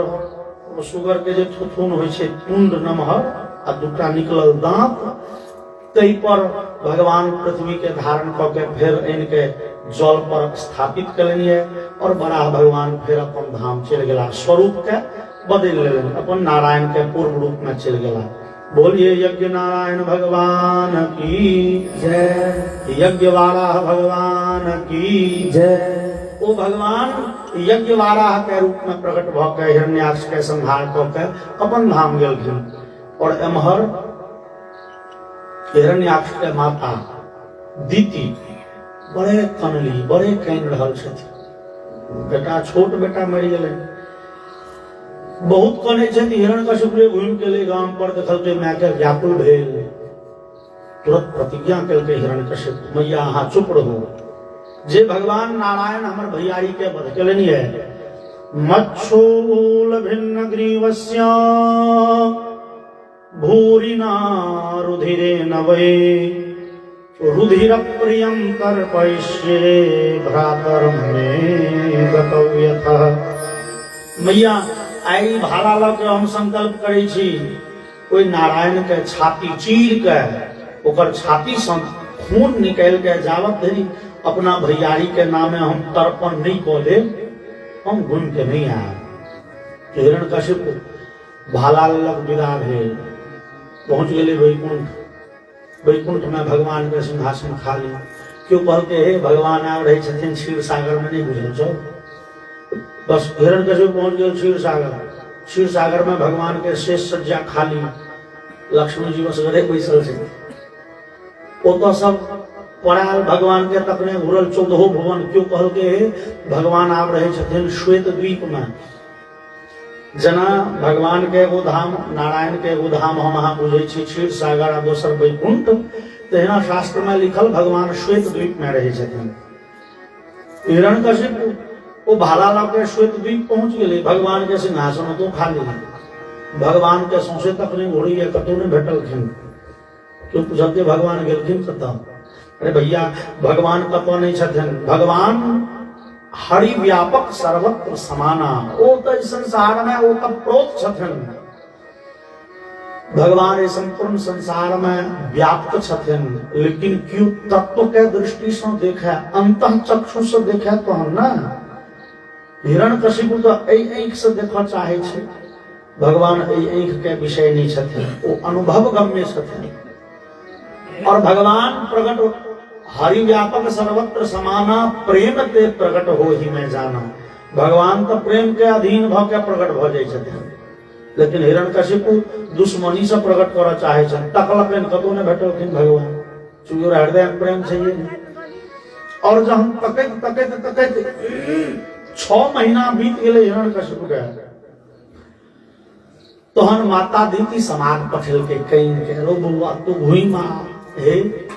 S1: सुगर के जे थुथुन होय छै तुंड नमहर आ दूटा निकलल दांत, तै पर भगवान पृथ्वी के धारण क के फेर आनि के जल पर स्थापित कलनि और बड़ा भगवान फिर अपन धाम चल गेला, स्वरूप के बदल लेलनि, अपन नारायण के पूर्व रूप में चल गेला। बोलिए यज्ञ नारायण भगवान की जय, यज्ञ वाराह भगवान की जय। ओ भगवान यज्ञ वाराह के रूप में प्रकट भ के हिरण्याक्ष के संहार क के अपन धाम गेलखिन और एम्हर हिरण्याक्ष के माता दीति बड़े कनली, बड़े कानि रहल छथिन, बेटा छोट बेटा मरि गेलै, बहुत कने छथि। हिरण्यकशिपु घुमि के ले गाम पर देखलकै माय के व्याकुल भेल, तुरंत प्रतिज्ञा केलकै हिरण्यकशिपु, मैया अहाँ चुप रहू, जे भगवान नारायण हमर भैयारी के वध केलनि है, मच्छूल भिन्न ग्रीवस्य भूरिना रुधिरेण वै रुधिर प्रियं तर्पयिष्ये भ्रातरं मे गतव्यतः। मैया आई भाला लग के हम संकल्प करै छी, कोई नारायण के छाती चीर के ओकर छाती से खून निकाल के जावत धरि अपना भैयारी के नामे हम तर्पण नहीं कऽ लेब, हम घूम के नहीं आयब। हिरण्यकशिपु भाला लग विदा भेल, पहुंच गेले वैकुंठ, वैकुंठ में भगवान के सिंहासन खाली। क्यों कहते हे भगवान आब रहे छथिन क्षीर सागर में, नहीं बुझल छौ, बस हिरण्यकशिपु पहुंच गए क्षीर सागर, क्षीर सागर में भगवान के शेष सज्जा खाली, लक्ष्मण जी बस गधे बैसल छै, ओतऽ सब पड़ाल भगवान के तकने घुरल 14 भुवन। क्यों कहलके हे भगवान आब रहे छथिन श्वेत द्वीप में, जना भगवान के एगो धाम नारायण के एगो धाम हम अहाँ बुझे छी क्षीर सागर आ दोसर वैकुंठ, तहिना शास्त्र में लिखल भगवान श्वेत द्वीप में रहे छथिन। हिरण्यकशिपु वो भाला लग के श्वेत द्वीप पहुंच गए, भगवान के सिंहासन तो खाली, भगवान के सौंसे तक नहीं घोड़ी है, कतौ नहीं भेटलखिन। क्यों पूछते भगवान गेलखिन कतऽ? अरे भैया भगवान कतौ नहीं छथिन, भगवान हरि व्यापक सर्वत्र समाना, ओ तो संसार में ओ तब प्रोत छथिन, भगवान इस संपूर्ण संसार में व्याप्त छथिन, लेकिन क्यों तत्व के दृष्टि से देखे, अंतः चक्षु से देखे तो हम ना। हिरण्यकशिपु तो आँख से देखा चाहे छे, भगवान आँख के विषय नहीं छथिन, वो अनुभव गम्य छथिन। और भगवान प्रकट हरि व्यापक सर्वत्र समाना, प्रेम ते प्रकट हो ही मैं जाना, भगवान तो प्रेम के अधीन भ के प्रकट भ जाय छथिन, लेकिन हिरण्यकशिपु दुश्मनी से प्रकट करऽ चाहे छन, तकलकनि कतौ ने भेटलखिन भगवान, चूँकि हृदय में प्रेम चाहिए। और जब हम तकैत तकैत तकैत 6 महीना बीत गेले हिरण्यकशिपु के, तहन माता दीति समाद पठेल के कहीं के, रो बउआ तू घुई मां, हे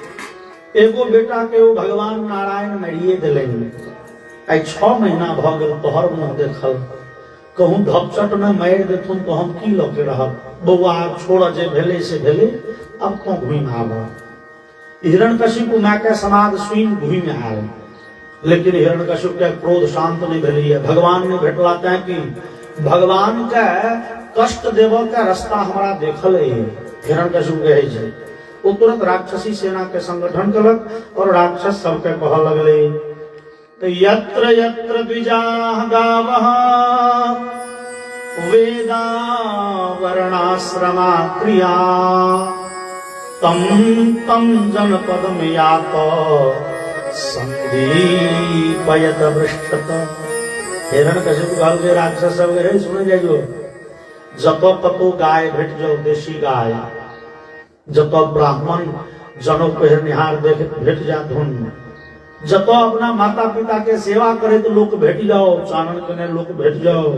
S1: एगो बेटा के वो भगवान नारायण मरिए दिलेन, आई 6 महीना भ गेल तोहर मुंह देखल, कहूँ धपचट में मारि देथुन तो हम की लऽ के रहब, बउआ छोड़ जे भेले से भेले, अब तो घुमि आब। हिरण्यकशिपु माय के समाद सुनि घुमि आयल, लेकिन हिरण्यकशिपु के क्रोध शांत नहीं भेलै, भगवान ने भेटला तैं कि भगवान के कष्ट देव के रास्ता हमरा देखल है। हिरण्यकशिपु कहै छै, वो तुरंत राक्षसी सेना के संगठन कलक और राक्षस सबके कह लगले, यत्र यत्र द्विजाः गावः वेदा वर्णाश्रमा क्रिया तम तम जनपदम यात संदीपयत वृष्टत। हिरण्यकशिपु कहल के राक्षस सब हे सुन जाइयो, जतो कतो गाय भेट जाओ, देशी गाय, जतो ब्राह्मण जनों पहिरनिहार देख भेट जाथुन, जतो अपना माता पिता के सेवा करे तो लोग भेट जाओ, चानन करने लोग भेट जाओ,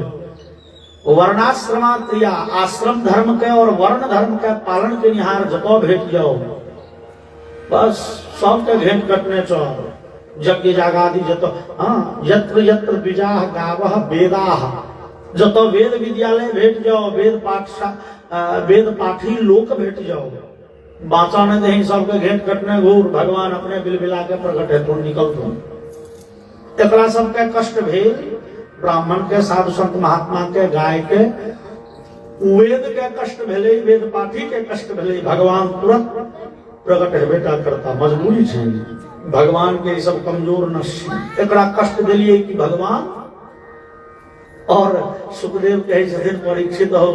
S1: वर्णाश्रमा क्रिया आश्रम धर्म के और वर्ण धर्म के पालन के निहार जतो भेट जाओ, बस सबके घेंट कटने चो, यज्ञ जागादि जतो। हाँ, यत्र यत्र द्विजाः गावः वेदाः, जत वेद विद्यालय भेट जाओ, वेद पाठी लोक भेट जाओ, बाँचा न दही सबके घेट कटने घूर, भगवान अपने बिलबिला के प्रकट हेतु निकल दो। एकरा सबके कष्ट भेल, ब्राह्मण के, साधु संत महात्मा के, गाय के, वेद के कष्ट भेले, वेद पाठी के कष्ट भेले, भगवान तुरंत प्रकट हेबेटा करता, मजबूरी छे भगवान के सब कमजोर न एकरा कष्ट दिलिए कि भगवान। और सुखदेव कहे छथिन परीक्षित हो,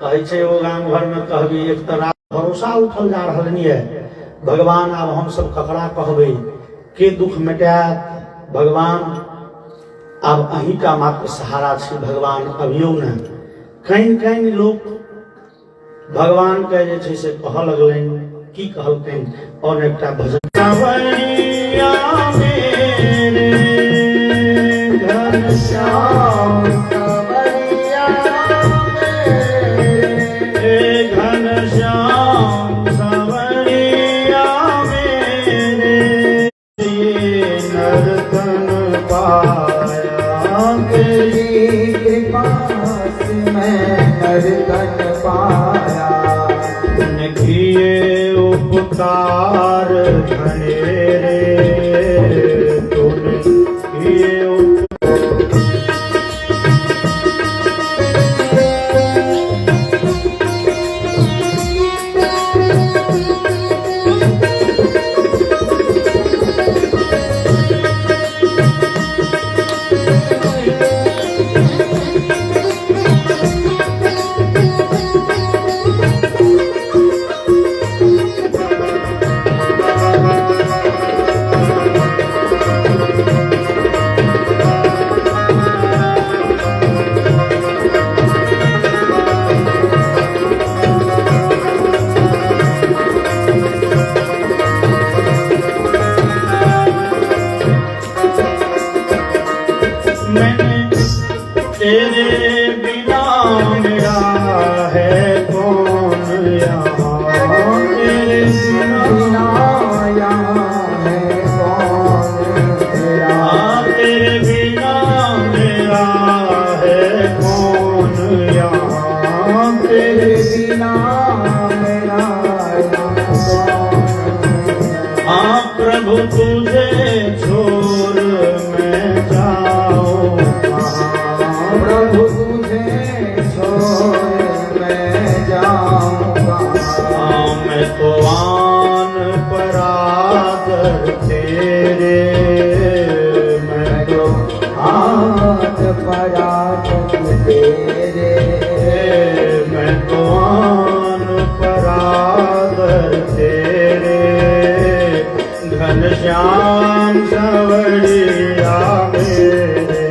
S1: कहे छे ओ गाम घर में कहबी एक तरह भरोसा उठल जा रहल है, भगवान आब हम सब ककरा कहबे, के दुख मिटात, भगवान आब अहीं का मात्र सहारा छे, भगवान अभियो न। कहीं लोग भगवान के जे छे से कह लगलन, की कहलकन, और एकटा भजन कवैया मेरे घनश्याम, कवैया मेरे घनश्याम, सवैया मेरे, ये नर्तन पाया तेरी कृपा से मैं नर्तन पाया, किए उपकार घनेरे तूने किए तेरे बिना मेरा है कौन यहाँ, तेरे बिना यहाँ है कौन मेरा, तेरे बिना मेरा है कौन यहाँ, तेरे बिना मेरा हाँ प्रभु तुझे छोड़ मैं जाऊँ, प्रभु तुझे छोड़ मैं जाऊंगा, मैं तो आन पराधर तेरे, मैं तो आन पराधर तेरे, मैं तो आन पराधर तेरे, घनश्याम सवरिया मेरे,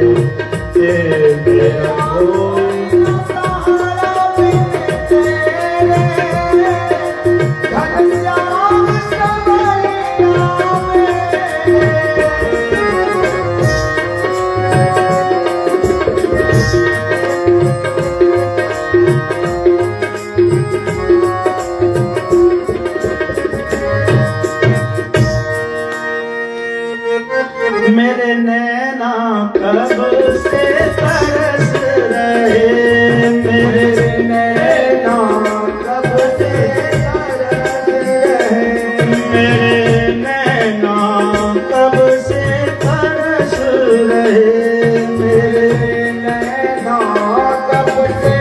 S1: मेरे नैना कब से तरस रहे, मेरे नैना कब से तरस रहे, मेरे नैना कब से तरस रहे, मेरे नैना कब से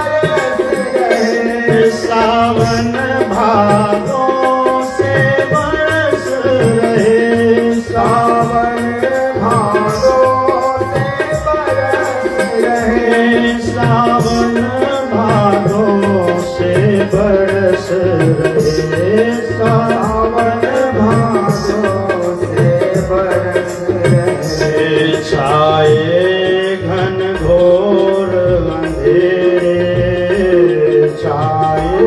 S1: तरस रहे, सावन भादों से बरस रहे, सावन सावन भादों से बरस रहे, सावन भादों से बरस रहे, छाए घन घोर अंधेरे, छाए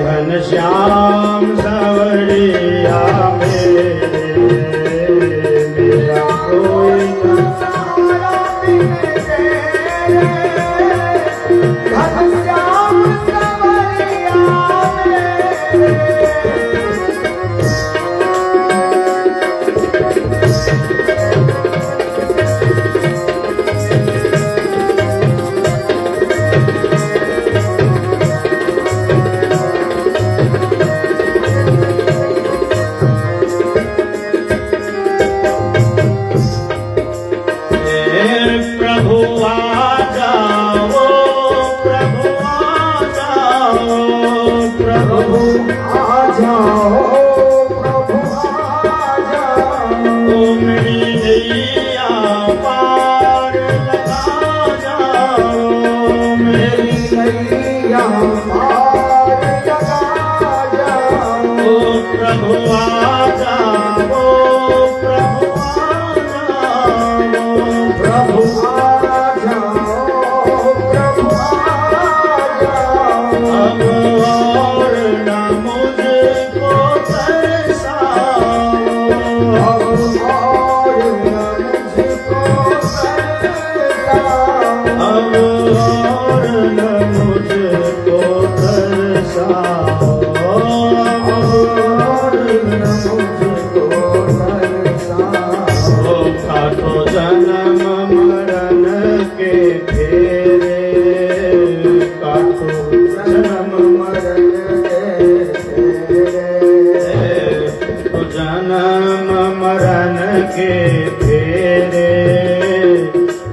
S1: घनश्याम सवरिया मेरे, मेरा कोई घनश्याम सवरिया मेरे, काटो जन्म मरण के फेरे, काटो जन्म मरण के फेरे, तो जन्म मरण के फेरे,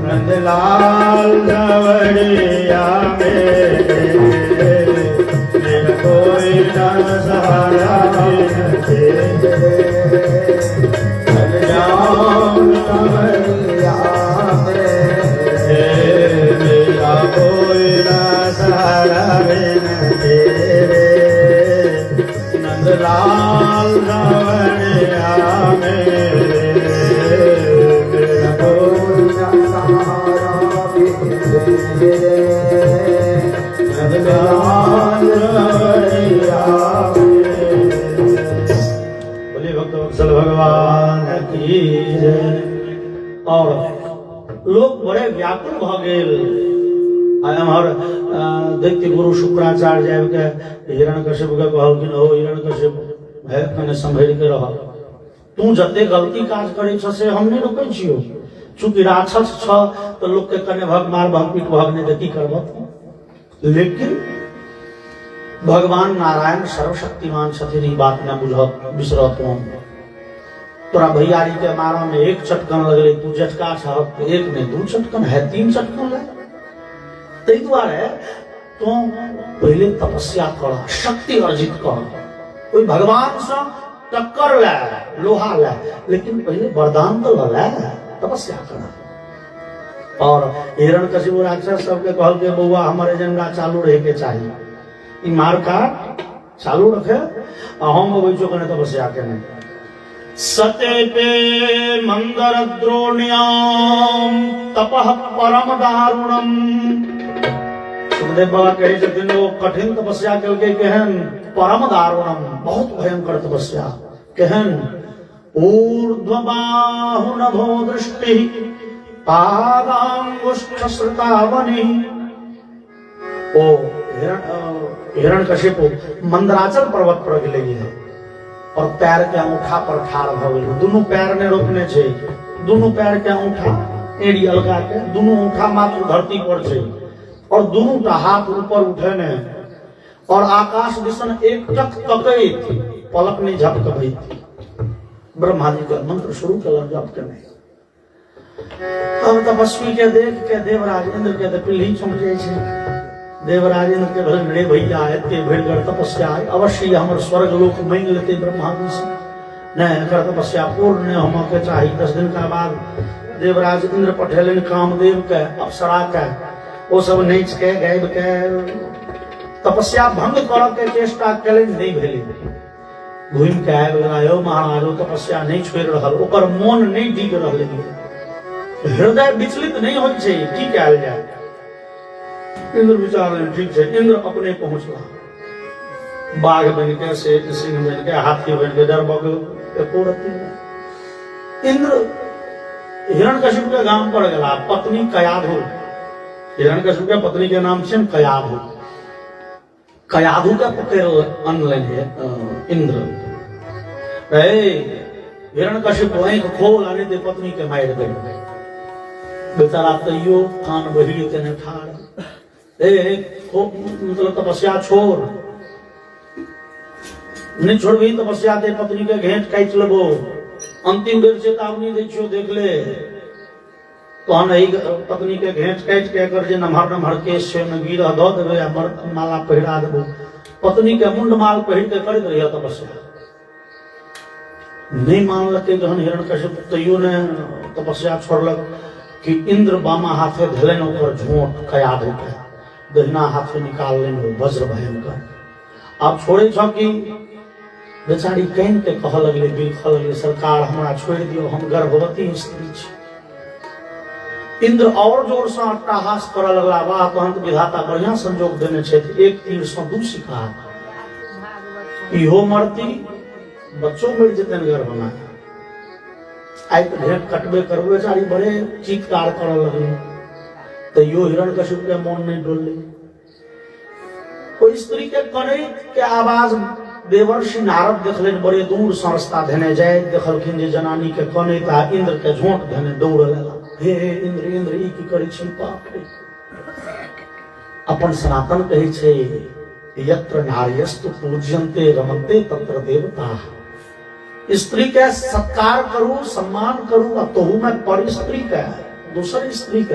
S1: नंदलाल नवड़िया मेरे, मेरा कोई न सहारा तेरे, मेरा कोई ना सहारा बिन तेरे, नंदलाल नवड़िया मेरे, मेरा कोई ना सहारा बिन तेरे, नंदलाल नवड़िया मेरे। बोलिए भक्तवत्सल भगवान की जय। और लोग बड़े व्याकुल भ गेल। हमार दैत्य गुरु शुक्राचार्य जब के हिरण्यकशिपु के कहलखिन, ओ हिरण्यकशिप है कने संभल के रह, तू जते गलती काज करे छ से हम नहीं रोकै छियो, चूंकि राक्षस छ तो लोग के कने भग मार भग पीट भग नहीं देखी करब, लेकिन भगवान नारायण सर्वशक्तिमान छथिन, ई बात न बुझत बिसरत हम। तोरा भैयारी के मारा में एक चटकन लगले, तू झटका छहक एक ने दू चटकन है, 3 चटकन ले। तै दुआरे तो पहले तपस्या कर, शक्ति अर्जित कर, कोई भगवान से टक्कर ले, लोहा ले, लेकिन पहले वरदान तो ले, तपस्या कर। और हिरण्यकशिपु राक्षस सबके कहल के बउआ हमारे जनगा चालू रहे के चाहिए, ई मार काट चालू रखे, हम बैठो कने तपस्या केने। सते पे मंदर द्रोण्याम तपः परम दारुणम। सुखदेव बाबा कहे छथिन वो कठिन तपस्या के केहन परम दारुणम, बहुत भयंकर तपस्या केहन। ऊर्ध्वबाहु नभो दृष्टि पादांगुष्ठ श्रुतावनि। ओ हिरण्यकशिपु मंदराचल पर्वत पर गेले है और पैर के अंगूठा पर ठाड़ भ गेल, दोनों पैर ने रोकने छे, दोनों पैर के अंगूठा एड़ी अलगा के दोनों अंगूठा मात्र धरती पर छे और दोनों का हाथ ऊपर उठेने और आकाश दिसन एक टक तकैत पलक नहीं झपकबैत ब्रह्मा जी का मंत्र शुरू कलन जप करने। अब तपस्वी के देख के देवराज इंद्र के तो पिल्ली चमक जाय छे। देवराज इंद्र के भले रे भैया एते भरगर तपस्या अवश्य हमर स्वर्ग लोक मांग लेते ब्रह्मा जी से, नहीं एकर तपस्या पूर्ण हम के चाहिए। 10 दिन का बाद देवराज इंद्र पठेलन कामदेव के अप्सरा के, वो सब नाच के गायब के तपस्या भंग करब के चेष्टा कलन, नहीं भेली। घूम के आग लगायो महाराज तपस्या नहीं छोड़ रहल, ओकर मन नहीं टिक रहल, हृदय विचलित नहीं हो छे, की कयल जाय। इंद्र विचार ठीक है, इंद्र अपने पहुंचला, बाघ बन के शेर सिंह बन के हाथी बन के डर बगल इंद्र हिरण्यकशिपु के गांव पर गला, पत्नी कयाधु, हिरण्यकशिपु के पत्नी के नाम छे कयाधु, कयाधु का पकड़ अनलन है इंद्र। हिरण्यकशिपु आंख खोल आने दे पत्नी के मार दे, बेचारा तैयो कान बहिर के न ठाड़, मतलब तपस्या छोड़, नहीं छोड़बी तपस्या दे पत्नी के घेंट काट लेबो, अंतिम बेर चेतावनी दै छियो देख ले, तहन एही पत्नी के घेंट काट के एकर जे नम्हर नम्हर केश छै न गिरह द देबे आ माला पहिरा देबो, पत्नी के मुंड माल पहिर के करैत रहिए तपस्या। नहीं मानलकै जहन हिरण्यकशिपु तैयो ने तपस्या छोड़लक कि इंद्र बामा हाथे धलेन ओकर झोंट कयाधु के, दहिना हाथे निकाल लेन वज्र भयंकर। आप छोड़े छ कि बेचारी कहीं के कह लगले, बिलख लगले, सरकार हमरा छोड़ दियो, हम गर्भवती स्त्री छी। इंद्र और जोर से अट्टहास करऽ लगला, वाह तहन विधाता बढ़िया संजोग देने छे, एक तीर से 2 शिकार, इहो मरती बच्चों मर जेतन गर्भ में। आई तो भेंट कटबे करबे, बेचारी बड़े चीत्कार करऽ लगली, तैयो हिरण्यकशिपु के मन नहीं डोलले। कोई स्त्री के कनैत के आवाज देवर्षि नारद देखलन बड़े दूर सँ रास्ता धेने जाय, देखलखिन जे जनानी के कने ता इंद्र के झोंक धेने दौड़ लेला। हे इंद्र इंद्र ई की करै छी, बाप रे। अपन सनातन कहै छै यत्र नार्यस्तु पूज्यन्ते रमन्ते तत्र देवता। स्त्री के सत्कार करू, सम्मान करू, आ तोहू में पर स्त्री के, दूसरी स्त्री के